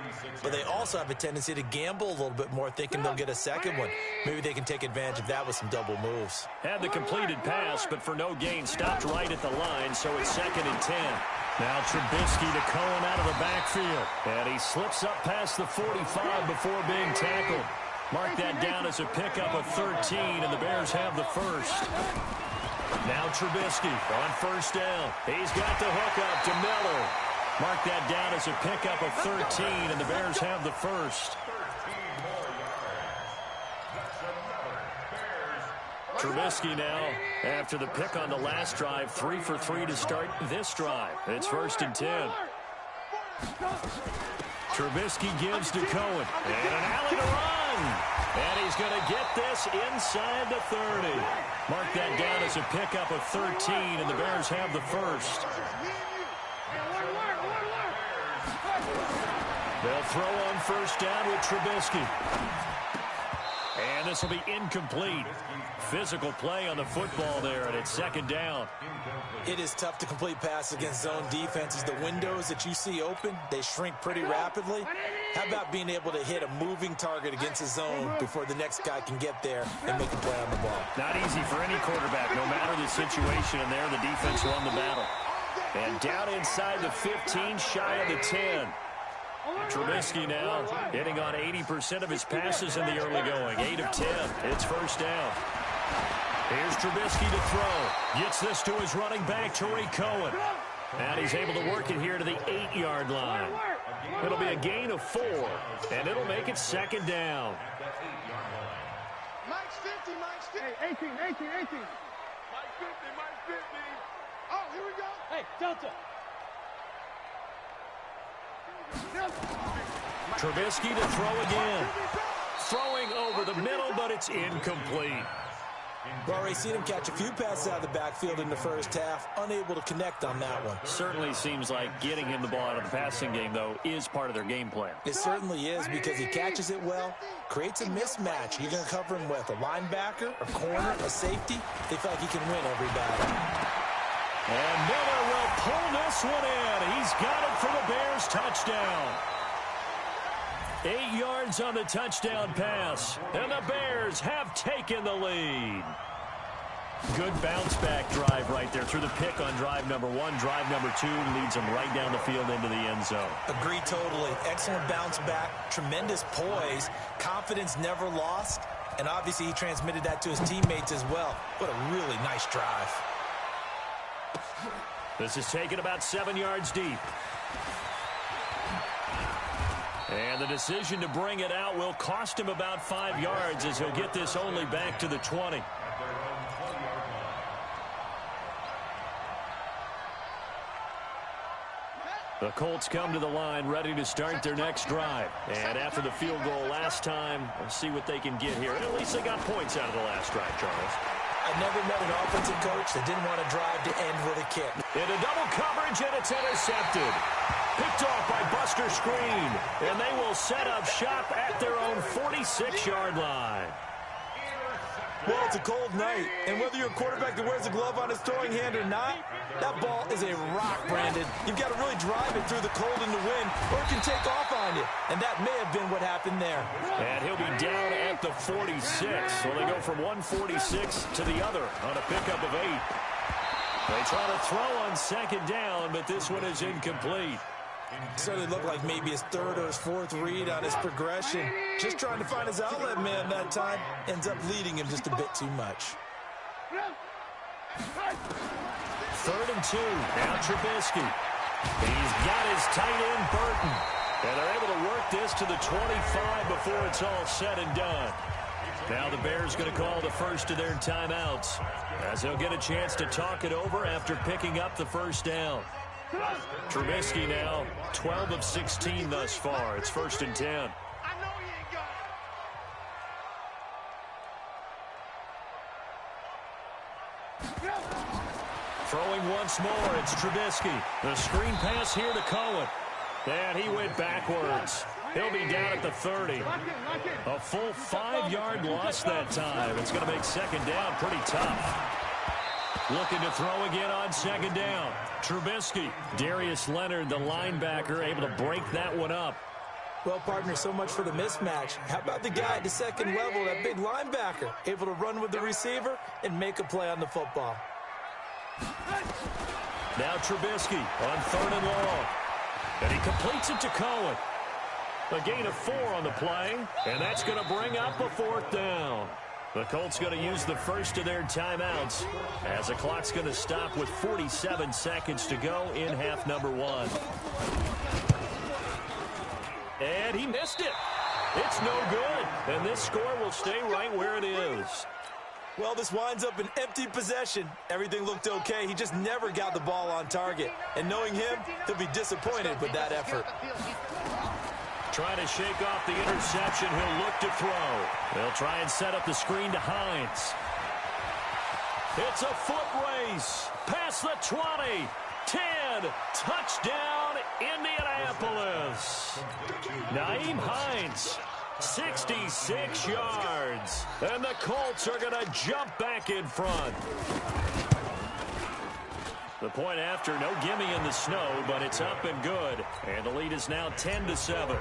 but they also have a tendency to gamble a little bit more, thinking they'll get a second one. Maybe they can take advantage of that with some double moves. Had the completed pass, but for no gain, stopped right at the line, so it's 2nd and 10. Now Trubisky to Cohen out of the backfield, and he slips up past the 45 before being tackled. Mark that down as a pickup of 13, and the Bears have the first. Now Trubisky on first down. He's got the hookup to Miller. Mark that down as a pickup of 13, and the Bears have the first. 13 more yards. That's another Bears. Trubisky now, after the pick on the last drive, 3 for 3 to start this drive. It's 1st and 10. Trubisky gives to Cohen. And an alley to run. And he's going to get this inside the 30. Mark that down as It's a pickup of 13, and the Bears have the first. They'll throw on first down with Trubisky. And this will be incomplete. Physical play on the football there, and it's second down. It is tough to complete passes against zone defenses. The windows that you see open, they shrink pretty rapidly. How about being able to hit a moving target against a zone before the next guy can get there and make a play on the ball? Not easy for any quarterback, no matter the situation, and there the defense won the battle. And down inside the 15, shy of the 10. Trubisky now hitting on 80% of his passes in the early going. 8 of 10. It's first down. Here's Trubisky to throw. Gets this to his running back, Tariq Cohen. And he's able to work it here to the 8-yard line. It'll be a gain of 4, and it'll make it second down. Mike's 50, Mike's 50. Hey, 18. Mike's 50, Mike's 50. Oh, here we go. Hey, Delta. Trubisky to throw again. Throwing over the middle, but it's incomplete. We've already seen him catch a few passes out of the backfield in the first half, unable to connect on that one. Certainly seems like getting him the ball out of the passing game, though, is part of their game plan. It certainly is, because he catches it well, creates a mismatch. You're going to cover him with a linebacker, a corner, a safety. They feel like he can win every battle. And Miller will pull this one in. He's got it for the Bears touchdown. 8 yards on the touchdown pass, and the Bears have taken the lead. Good bounce-back drive right there through the pick on drive number 1. Drive number 2 leads them right down the field into the end zone. Agree totally. Excellent bounce-back, tremendous poise, confidence never lost, and obviously he transmitted that to his teammates as well. What a really nice drive. This is taken about 7 yards deep. And the decision to bring it out will cost him about 5 yards as he'll get this only back to the 20. The Colts come to the line ready to start their next drive. And after the field goal last time, we'll see what they can get here. And at least they got points out of the last drive, Charles. I never met an offensive coach that didn't want to drive to end with a kick. Into double coverage, and it's intercepted. Picked off by Buster Screen. And they will set up shop at their own 46-yard line. Well, it's a cold night, and whether you're a quarterback that wears a glove on his throwing hand or not, that ball is a rock, Brandon. You've got to really drive it through the cold and the wind, or it can take off on you. And that may have been what happened there. And he'll be down at the 46. So they go from 146 to the other on a pickup of 8. They try to throw on second down, but this one is incomplete. Certainly looked like maybe his third or his fourth read on his progression. Just trying to find his outlet man that time. Ends up leading him just a bit too much. 3rd and 2. Now Trubisky. He's got his tight end, Burton. And they're able to work this to the 25 before it's all said and done. Now the Bears going to call the first of their timeouts, as they'll get a chance to talk it over after picking up the first down. Trubisky now 12 of 16 thus far. It's 1st and 10. I know he ain't got it. Throwing once more, it's Trubisky. The screen pass here to Cohen. And he went backwards. He'll be down at the 30. A full 5-yard loss that time. It's going to make second down pretty tough. Looking to throw again on second down. Trubisky. Darius Leonard, the linebacker, able to break that one up. Well, partner, so much for the mismatch. How about the guy at the second level, that big linebacker, able to run with the receiver and make a play on the football? Now Trubisky on 3rd and long. And he completes it to Cohen. A gain of 4 on the play, and that's going to bring up a 4th down. The Colts going to use the first of their timeouts, as the clock's going to stop with 47 seconds to go in half number 1. And he missed it. It's no good, and this score will stay right where it is. Well, this winds up an empty possession. Everything looked okay. He just never got the ball on target. And knowing him, he'll be disappointed with that effort. Trying to shake off the interception. He'll look to throw. They'll try and set up the screen to Hines. It's a foot race. Past the 20. 10. Touchdown, Indianapolis. Nyheim Hines, 66 yards. And the Colts are going to jump back in front. The point after, no gimme in the snow, but it's up and good. And the lead is now 10-7.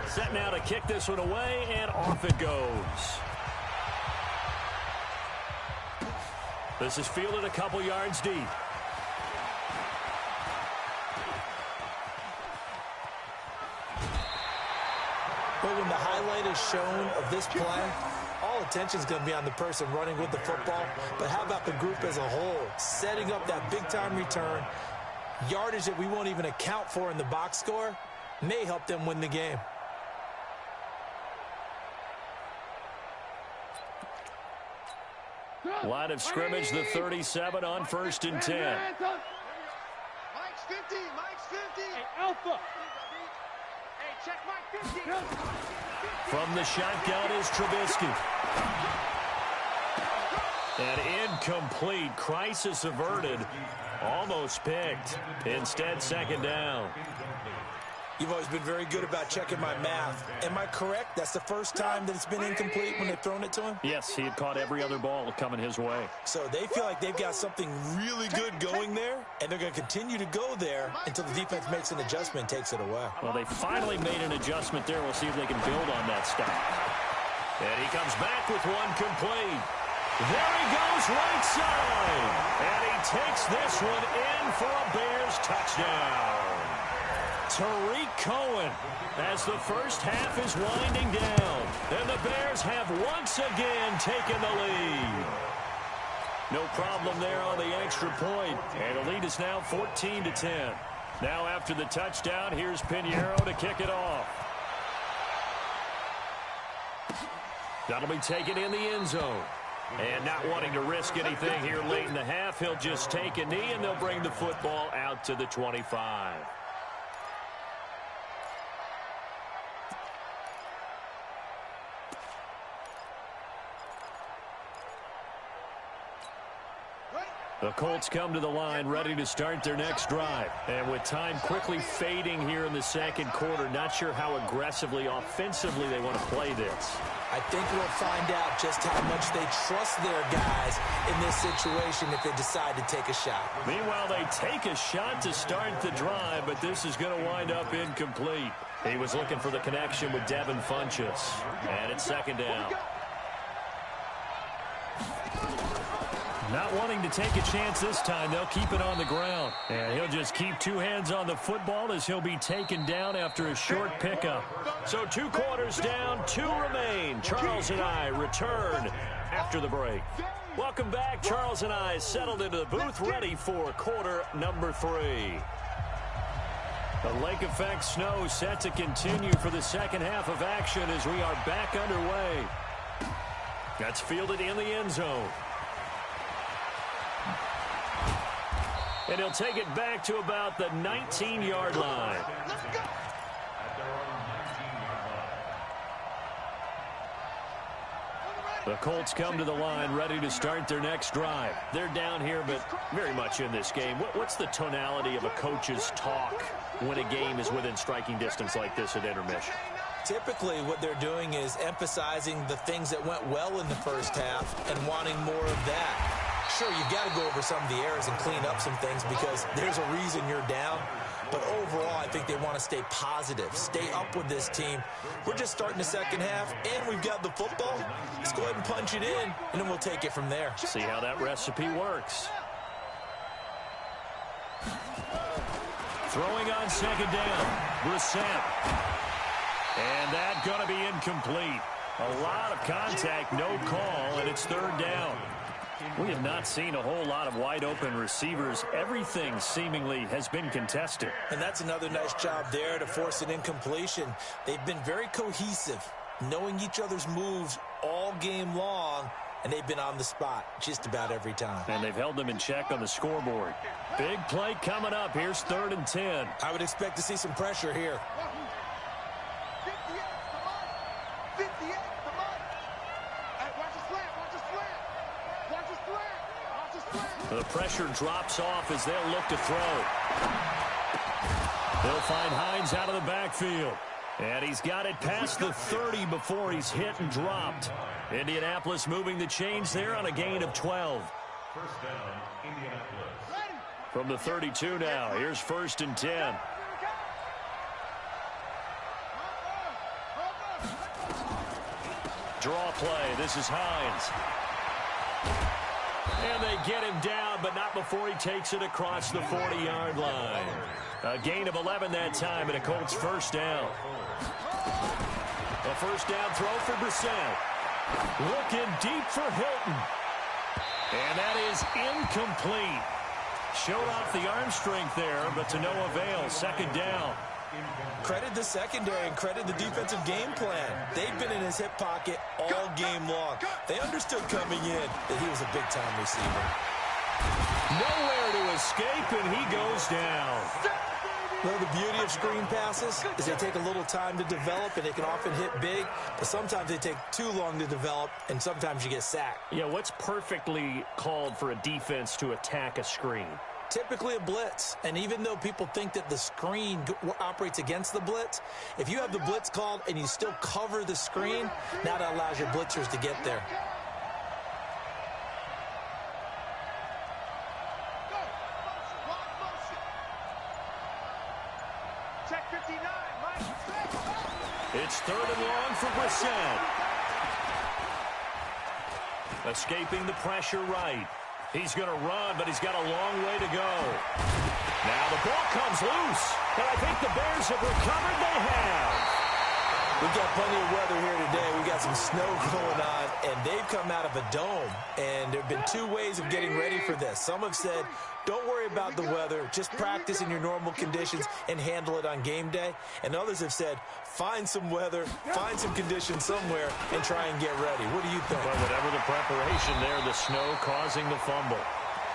Set now to kick this one away, and off it goes. This is fielded a couple yards deep. But when the highlight is shown of this play, all attention is going to be on the person running with the football. But how about the group as a whole? Setting up that big-time return, yardage that we won't even account for in the box score, may help them win the game. Line of scrimmage, the 37 on 1st and 10. Mike's 50. Mike's 50. Hey, Alpha. Hey, check Mike 50. From the shotgun is Trubisky. And incomplete. Crisis averted. Almost picked. Instead, second down. You've always been very good about checking my math. Am I correct? That's the first time that it's been incomplete when they've thrown it to him? Yes, he had caught every other ball coming his way. So they feel like they've got something really good going there, and they're going to continue to go there until the defense makes an adjustment and takes it away. Well, they finally made an adjustment there. We'll see if they can build on that stuff. And he comes back with one complete. There he goes right side. And he takes this one in for a Bears touchdown. Tariq Cohen as the first half is winding down. And the Bears have once again taken the lead. No problem there on the extra point. And the lead is now 14-10. Now after the touchdown, here's Pinheiro to kick it off. That'll be taken in the end zone. And not wanting to risk anything here late in the half, he'll just take a knee and they'll bring the football out to the 25. The Colts come to the line ready to start their next drive. And with time quickly fading here in the second quarter, not sure how aggressively, offensively they want to play this. I think we'll find out just how much they trust their guys in this situation if they decide to take a shot. Meanwhile, they take a shot to start the drive, but this is going to wind up incomplete. He was looking for the connection with Devin Funchess. And it's second down. Not wanting to take a chance this time, they'll keep it on the ground. And he'll just keep two hands on the football as he'll be taken down after a short pickup. So 2 quarters down, 2 remain. Charles and I return after the break. Welcome back. Charles and I settled into the booth ready for quarter number 3. The lake effect snow set to continue for the second half of action as we are back underway. That's fielded in the end zone. And he'll take it back to about the 19-yard line. The Colts come to the line ready to start their next drive. They're down here, but very much in this game. What's the tonality of a coach's talk when a game is within striking distance like this at intermission? Typically, what they're doing is emphasizing the things that went well in the first half and wanting more of that. Sure, you've got to go over some of the errors and clean up some things because there's a reason you're down. But overall, I think they want to stay positive, stay up with this team. We're just starting the second half, and we've got the football. Let's go ahead and punch it in, and then we'll take it from there. See how that recipe works. Throwing on second down, Brissett. And that's going to be incomplete. A lot of contact, no call, and it's third down. We have not seen a whole lot of wide-open receivers. Everything seemingly has been contested. And that's another nice job there to force an incompletion. They've been very cohesive, knowing each other's moves all game long, and they've been on the spot just about every time. And they've held them in check on the scoreboard. Big play coming up. Here's 3rd and 10. I would expect to see some pressure here. 58, come on. 58, come on. Hey, watch the slant, watch the slant. The pressure drops off as they'll look to throw. They'll find Hines out of the backfield. And he's got it past the 30 before he's hit and dropped. Indianapolis moving the chains there on a gain of 12. First down, Indianapolis. From the 32 now, here's 1st and 10. Draw play. This is Hines. And they get him down, but not before he takes it across the 40-yard line. A gain of 11 that time, and a Colts first down. A first down throw for Brissett. Looking deep for Hilton. And that is incomplete. Showed off the arm strength there, but to no avail. Second down. Credit the secondary and credit the defensive game plan. They've been in his hip pocket all game long. They understood coming in that he was a big-time receiver. Nowhere to escape, and he goes down. Well, the beauty of screen passes is they take a little time to develop, and they can often hit big, but sometimes they take too long to develop, and sometimes you get sacked. Yeah, what's perfectly called for a defense to attack a screen? Typically a blitz, and even though people think that the screen operates against the blitz, if you have the blitz called and you still cover the screen, now that allows your blitzers to get there. Check 59, Mike. It's 3rd and long for Brissett. Escaping the pressure right. He's going to run, but he's got a long way to go. Now the ball comes loose, and I think the Bears have recovered. They have. We've got plenty of weather here today. We've got some snow going on, and they've come out of a dome. And there have been 2 ways of getting ready for this. Some have said, don't worry about the weather. Just practice in your normal conditions and handle it on game day. And others have said, find some weather, find some conditions somewhere, and try and get ready. What do you think? Well, whatever the preparation there, the snow causing the fumble.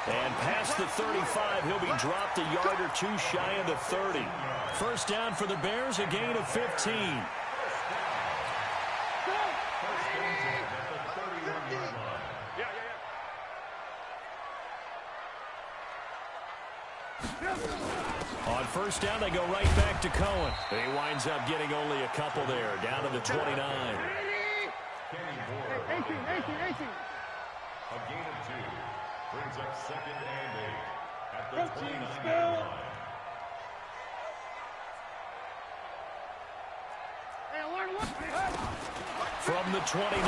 And past the 35, he'll be dropped a yard or 2 shy of the 30. First down for the Bears, a gain of 15. On first down, they go right back to Cohen. He winds up getting only a couple there, down to the 29. 18. A gain of 2 brings up 2nd and 8 at the 29-yard line. From the 29,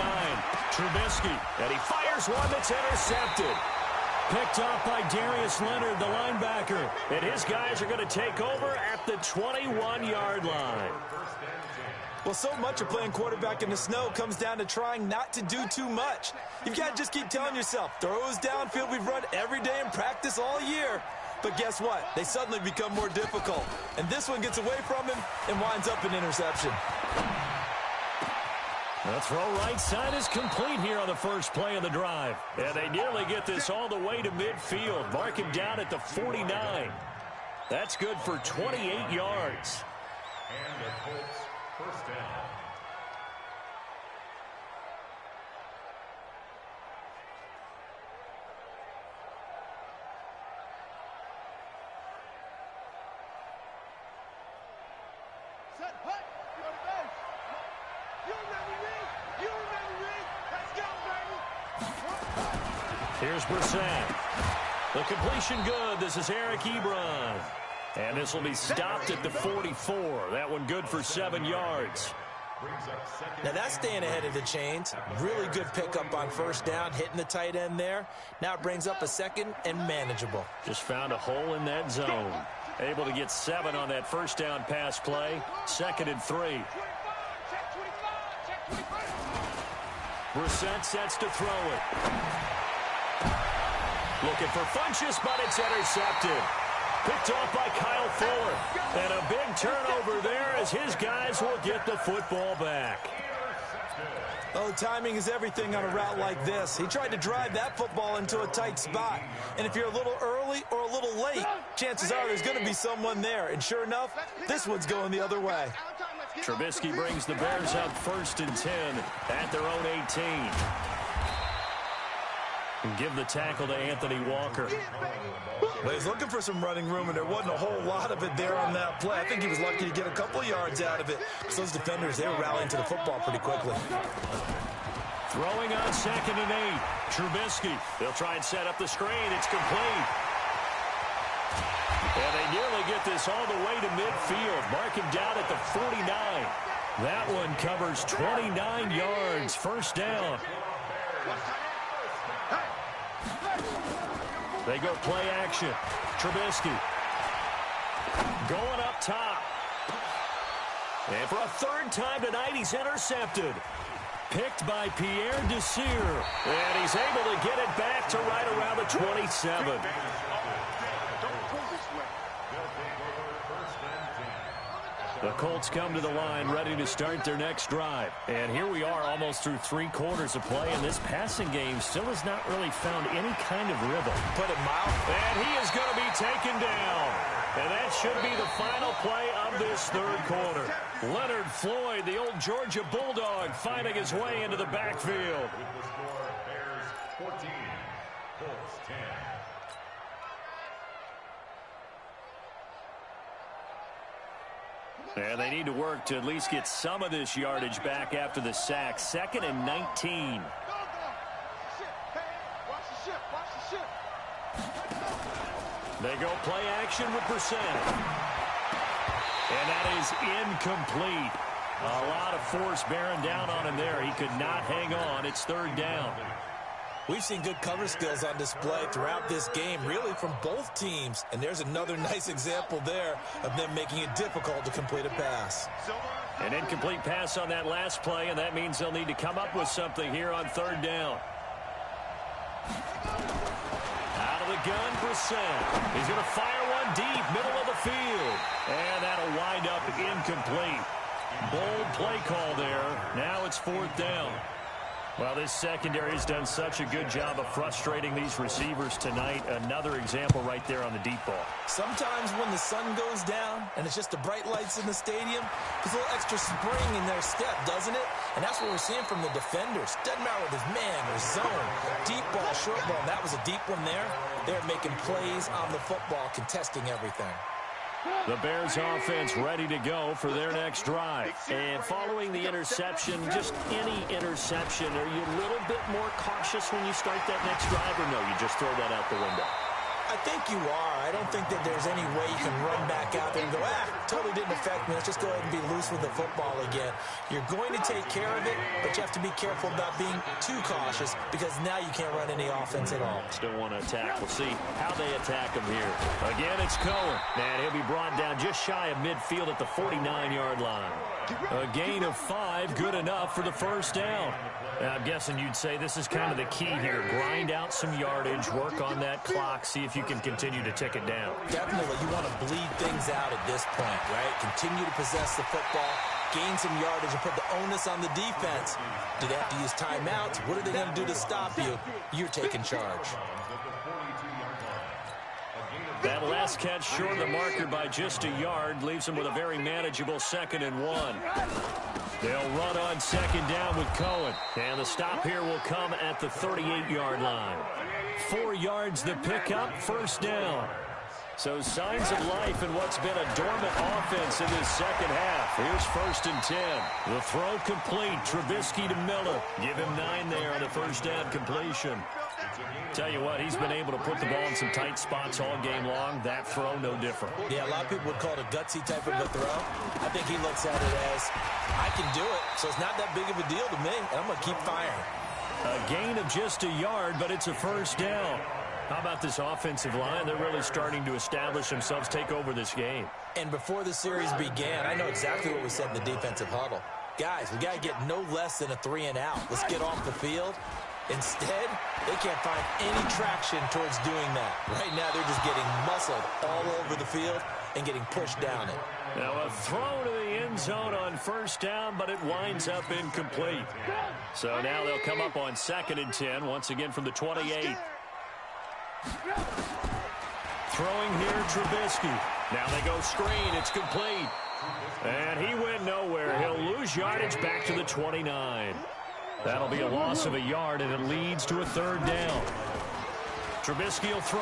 Trubisky, and he fires one that's intercepted. Picked off by Darius Leonard, the linebacker. And his guys are going to take over at the 21-yard line. Well, so much of playing quarterback in the snow comes down to trying not to do too much. You've got to just keep telling yourself, throws downfield we've run every day in practice all year. But guess what? They suddenly become more difficult. And this one gets away from him and winds up an interception. The throw right side is complete here on the first play of the drive. And they nearly get this all the way to midfield. Mark him down at the 49. That's good for 28 yards. And the Colts first down. Set, hut. Go to base. You remember me? You remember me? Let's go, baby. Here's Brissett. The completion good. This is Eric Ebron. And this will be stopped at the 44. That one good for 7 yards. Now that's staying ahead of the chains. Really good pickup on first down, hitting the tight end there. Now it brings up a 2nd and manageable. Just found a hole in that zone. Able to get 7 on that first down pass play. 2nd and 3. Brissett sets to throw it. Looking for Funchess, but it's intercepted. Picked off by Kyle Fuller. And a big turnover there as his guys will get the football back. Oh, timing is everything on a route like this. He tried to drive that football into a tight spot. And if you're a little early or a little late, chances are there's going to be someone there. And sure enough, this one's going the other way. Trubisky brings the Bears up 1st and 10 at their own 18. And give the tackle to Anthony Walker. Well, he's looking for some running room, and there wasn't a whole lot of it there on that play. I think he was lucky to get a couple yards out of it. So those defenders, they were rallying to the football pretty quickly. Throwing on 2nd and 8. Trubisky. They'll try and set up the screen. It's complete. And they nearly get this all the way to midfield. Mark him down at the 49. That one covers 29 yards. First down. They go play action. Trubisky going up top. And for a 3rd time tonight, he's intercepted. Picked by Pierre Desir. And he's able to get it back to right around the 27. The Colts come to the line ready to start their next drive. And here we are almost through 3 quarters of play, and this passing game still has not really found any kind of rhythm. Put it mild. And he is going to be taken down. And that should be the final play of this 3rd quarter. Leonard Floyd, the old Georgia Bulldog, finding his way into the backfield. With the score, Bears 14, Colts 10. And they need to work to at least get some of this yardage back after the sack. 2nd and 19. They go play action with Brissett. And that is incomplete. A lot of force bearing down on him there. He could not hang on. It's 3rd down. We've seen good cover skills on display throughout this game, really from both teams. And there's another nice example there of them making it difficult to complete a pass. An incomplete pass on that last play, and that means they'll need to come up with something here on 3rd down. Out of the gun, Brissett. He's going to fire one deep, middle of the field. And that'll wind up incomplete. Bold play call there. Now it's 4th down. Well, this secondary has done such a good job of frustrating these receivers tonight. Another example right there on the deep ball. Sometimes when the sun goes down and it's just the bright lights in the stadium, there's a little extra spring in their step, doesn't it? And that's what we're seeing from the defenders. Doesn't matter with his man or zone, deep ball, short ball. That was a deep one there. They're making plays on the football, contesting everything. The Bears offense ready to go for their next drive. And following the interception, just any interception, are you a little bit more cautious when you start that next drive, or no, you just throw that out the window? I think you are. I don't think that there's any way you can run back out there and go, totally didn't affect me. Let's just go ahead and be loose with the football again. You're going to take care of it, but you have to be careful about being too cautious because now you can't run any offense at all. Still want to attack. We'll see how they attack him here. Again, it's Cohen. And he'll be brought down just shy of midfield at the 49-yard line. A gain of 5, good enough for the 1st down. I'm guessing you'd say this is kind of the key here. Grind out some yardage, work on that clock, see if you can continue to tick it down. Definitely, you want to bleed things out at this point, right? Continue to possess the football, gain some yardage, and put the onus on the defense. Do they have to use timeouts? What are they going to do to stop you? You're taking charge. That last catch short of the marker by just a yard leaves him with a very manageable 2nd and 1. They'll run on 2nd down with Cohen. And the stop here will come at the 38-yard line. 4 yards the pickup, 1st down. So signs of life in what's been a dormant offense in this 2nd half. Here's 1st and 10. The throw complete. Trubisky to Miller. Give him 9 there on the 1st down completion. Tell you what, he's been able to put the ball in some tight spots all game long. That throw, no different. Yeah, a lot of people would call it a gutsy type of a throw. I think he looks at it as, I can do it, so it's not that big of a deal to me, and I'm going to keep firing. A gain of just a yard, but it's a 1st down. How about this offensive line? They're really starting to establish themselves, take over this game. And before the series began, I know exactly what we said in the defensive huddle. Guys, we got to get no less than a 3 and out. Let's get off the field. Instead, they can't find any traction towards doing that. Right now, they're just getting muscled all over the field and getting pushed down it. Now a throw to the end zone on 1st down, but it winds up incomplete. So now they'll come up on 2nd and 10, once again from the 28. Throwing here, Trubisky. Now they go screen. It's complete. And he went nowhere. He'll lose yardage back to the 29. That'll be a loss of a yard, and it leads to a 3rd down. Trubisky will throw.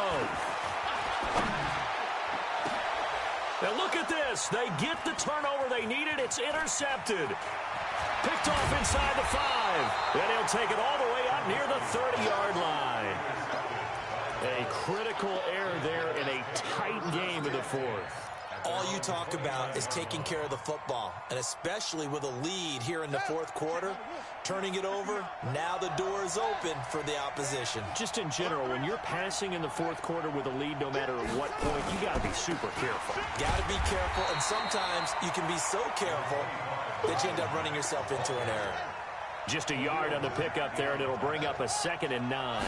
Now look at this. They get the turnover they needed. It's intercepted. Picked off inside the 5. And he'll take it all the way out near the 30-yard line. A critical error there in a tight game in the 4th. All you talk about is taking care of the football, and especially with a lead here in the 4th quarter, turning it over, now the door is open for the opposition. Just in general, when you're passing in the 4th quarter with a lead, no matter at what point, you got to be super careful. Got to be careful, and sometimes you can be so careful that you end up running yourself into an error. Just a yard on the pickup there, and it'll bring up a 2nd and 9.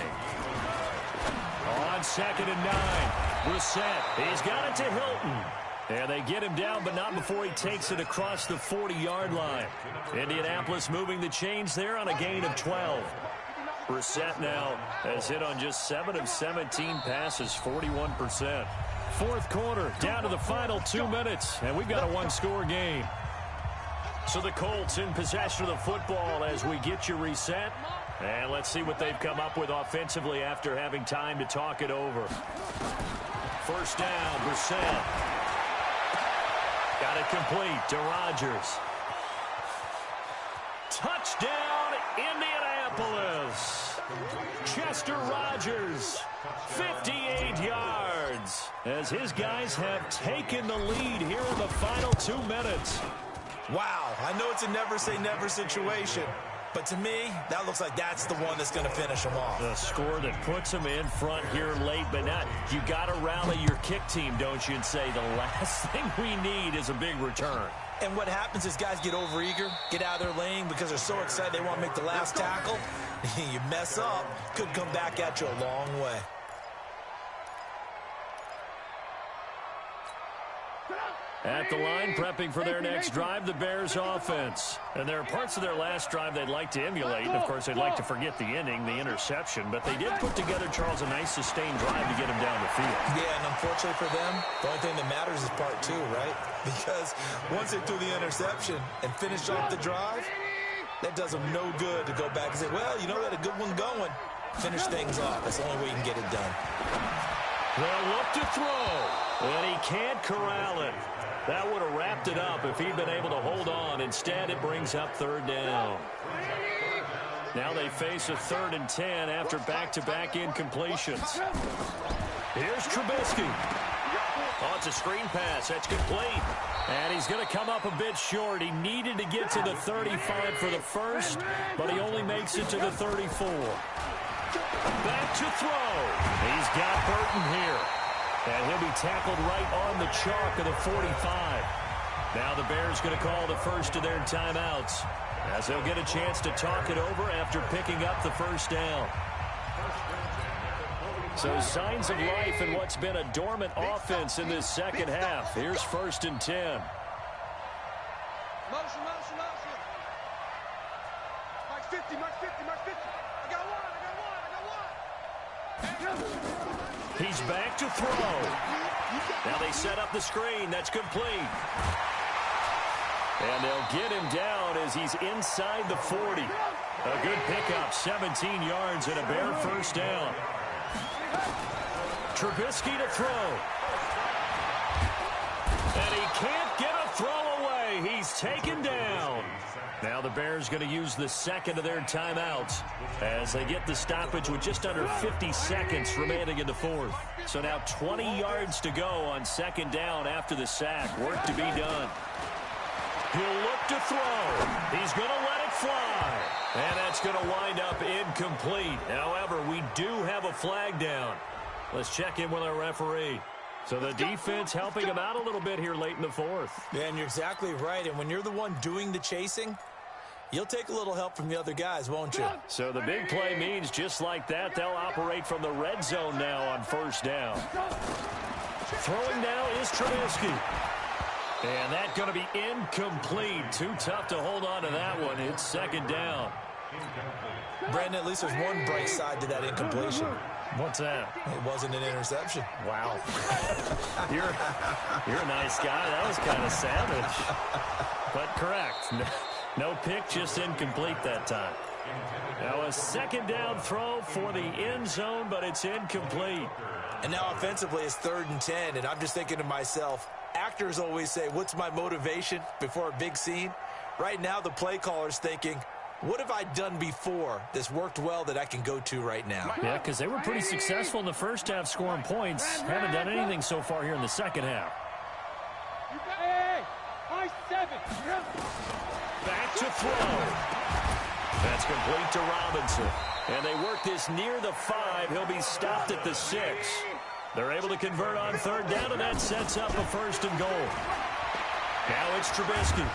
On 2nd and 9, Brissett, he's got it to Hilton. And they get him down, but not before he takes it across the 40-yard line. Indianapolis moving the chains there on a gain of 12. Brissett now has hit on just 7 of 17 passes, 41%. 4th quarter, down to the final 2 minutes, and we've got a one-score game. So the Colts in possession of the football as we get you reset. And let's see what they've come up with offensively after having time to talk it over. First down, Brissett. Got it complete to Rodgers. Touchdown, Indianapolis. Chester Rogers, 58 yards, as his guys have taken the lead here in the final 2 minutes. Wow, I know it's a never-say-never situation, but to me, that looks like that's the one that's going to finish them off. The score that puts them in front here late, but not. You got to rally your kick team, don't you, and say the last thing we need is a big return. And what happens is guys get overeager, get out of their lane because they're so excited they want to make the last tackle. You mess up, could come back at you a long way. At the line, prepping for their next drive, the Bears offense. And there are parts of their last drive they'd like to emulate. And, of course, they'd like to forget the ending, the interception. But they did put together, Charles, a nice sustained drive to get him down the field. Yeah, and unfortunately for them, the only thing that matters is part 2, right? Because once they threw the interception and finished off the drive, that does them no good to go back and say, well, you know, we had a good one going. Finish things off. That's the only way you can get it done. They'll look to throw, and he can't corral it. That would have wrapped it up if he'd been able to hold on. Instead, it brings up 3rd down. Now they face a 3rd and 10 after back-to-back incompletions. Here's Trubisky. Oh, it's a screen pass. That's complete. And he's going to come up a bit short. He needed to get to the 35 for the first, but he only makes it to the 34. Back to throw. He's got Burton here. And he'll be tackled right on the chalk of the 45. Now the Bears going to call the first of their timeouts, as they'll get a chance to talk it over after picking up the first down. So signs of life in what's been a dormant offense in this second half. Here's 1st and 10. Motion, motion, motion. Mark 50, Mark 50, Mark 50. I got one. He's back to throw. Now they set up the screen. That's complete. And they'll get him down as he's inside the 40. A good pickup, 17 yards and a Bear first down. Trubisky to throw. And he can't get a throw away. He's taken down. Now the Bears going to use the second of their timeouts as they get the stoppage with just under 50 seconds remaining in the 4th. So now 20 yards to go on 2nd down after the sack. Work to be done. He'll look to throw. He's going to let it fly. And that's going to wind up incomplete. However, we do have a flag down. Let's check in with our referee. So the defense helping him out a little bit here late in the 4th. Yeah, and you're exactly right. And when you're the one doing the chasing, you'll take a little help from the other guys, won't you? So the big play means just like that, they'll operate from the red zone now on first down. Throwing now is Trubisky. And that's going to be incomplete. Too tough to hold on to that one. It's 2nd down. Brandon, at least there's one bright side to that incompletion. What's that? It wasn't an interception. Wow. You're a nice guy. That was kind of savage. But correct. No pick, just incomplete that time. Now a second down throw for the end zone, but it's incomplete. And now offensively it's 3rd and 10, and I'm just thinking to myself, actors always say, what's my motivation before a big scene? Right now the play caller's thinking, what have I done before that's worked well that I can go to right now? Yeah, because they were pretty successful in the first half scoring points. Haven't done anything so far here in the second half. Back to throw. That's complete to Robinson. And they work this near the 5. He'll be stopped at the 6. They're able to convert on 3rd down, and that sets up a 1st and goal. Now it's Trubisky.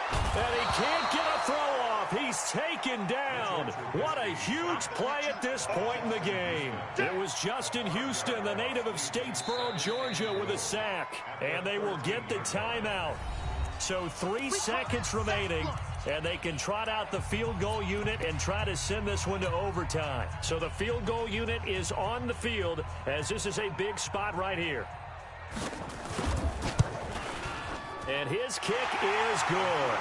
And he can't get a throw off. He's taken down. What a huge play at this point in the game. It was Justin Houston, the native of Statesboro, Georgia, with a sack. And they will get the timeout. So 3 seconds remaining, and they can trot out the field goal unit and try to send this one to overtime. So the field goal unit is on the field, as this is a big spot right here. And his kick is good.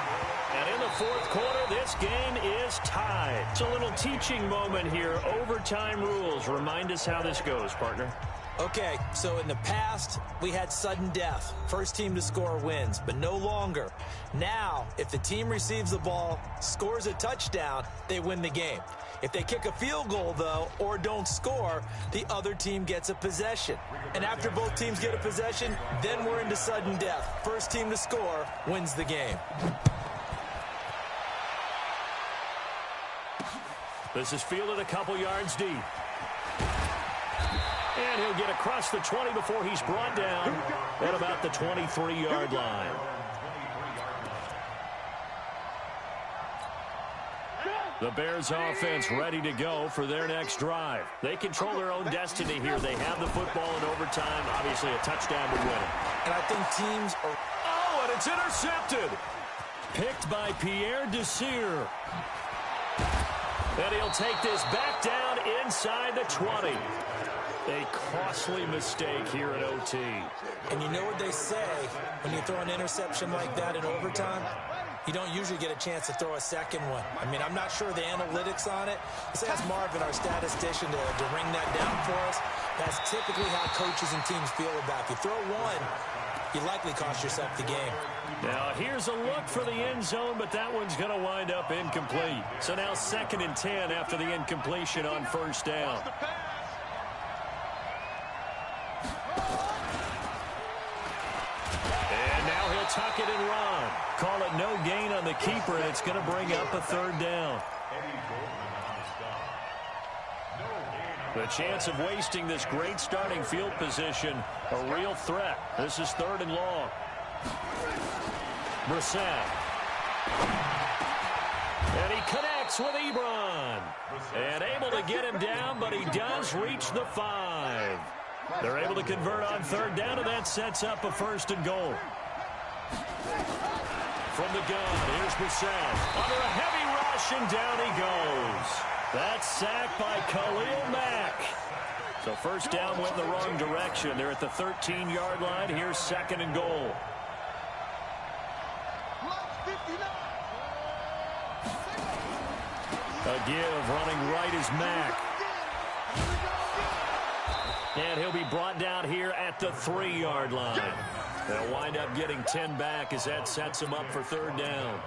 And in the 4th quarter, this game is tied. It's a little teaching moment here. Overtime rules. Remind us how this goes, partner. Okay, so in the past, we had sudden death. First team to score wins, but no longer. Now, if the team receives the ball, scores a touchdown, they win the game. If they kick a field goal, though, or don't score, the other team gets a possession. And after both teams get a possession, then we're into sudden death. First team to score wins the game. This is fielded a couple yards deep. And he'll get across the 20 before he's brought down at about the 23-yard line. The Bears offense ready to go for their next drive. They control their own destiny here. They have the football in overtime. Obviously, a touchdown would win it. And I think teams are... Oh, and it's intercepted. Picked by Pierre Desir. And he'll take this back down inside the 20. A costly mistake here at OT. And you know what they say when you throw an interception like that in overtime? You don't usually get a chance to throw a second one. I mean, I'm not sure the analytics on it. Let's ask Marvin, our statistician, to ring that down for us. That's typically how coaches and teams feel about it. If you throw one, you likely cost yourself the game. Now, here's a look for the end zone, but that one's going to wind up incomplete. So now 2nd and 10 after the incompletion on 1st down. Tuck it and run. Call it no gain on the keeper, and it's going to bring up a 3rd down. The chance of wasting this great starting field position, a real threat. This is 3rd and long. Brissett. And he connects with Ebron. And able to get him down, but he does reach the 5. They're able to convert on 3rd down, and that sets up a 1st and goal. From the gun, here's Brissett. Under a heavy rush, and down he goes. That's sacked by Khalil Mack. So 1st down went in the wrong direction. They're at the 13-yard line. Here's 2nd and goal. A give, running right is Mack. And he'll be brought down here at the 3-yard line. They'll wind up getting 10 back as that sets them up for 3rd down.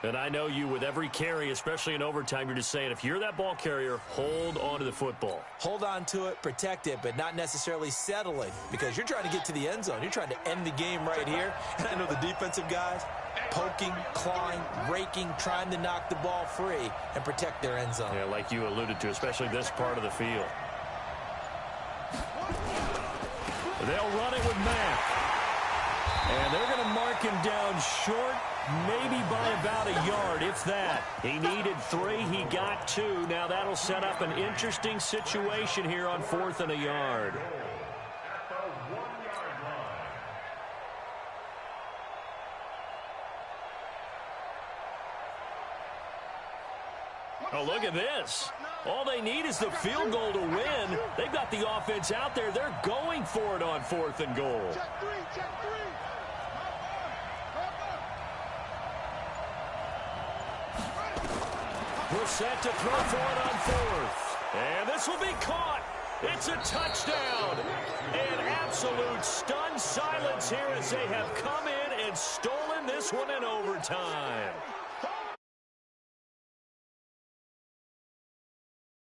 And I know you, with every carry, especially in overtime, you're just saying, if you're that ball carrier, hold on to the football. Hold on to it, protect it, but not necessarily settle it, because you're trying to get to the end zone. You're trying to end the game right here. And I know the defensive guys, poking, clawing, raking, trying to knock the ball free and protect their end zone. Yeah, like you alluded to, especially this part of the field. They'll run it with Mack. And they're going to mark him down short, maybe by about a yard, if that. He needed 3. He got 2. Now that'll set up an interesting situation here on 4th and a yard. Oh, look at this. All they need is the field goal to win. They've got the offense out there. They're going for it on 4th and goal. Check 3, check 3. Brissett to throw for it on fourth. And this will be caught. It's a touchdown. An absolute stunned silence here as they have come in and stolen this one in overtime.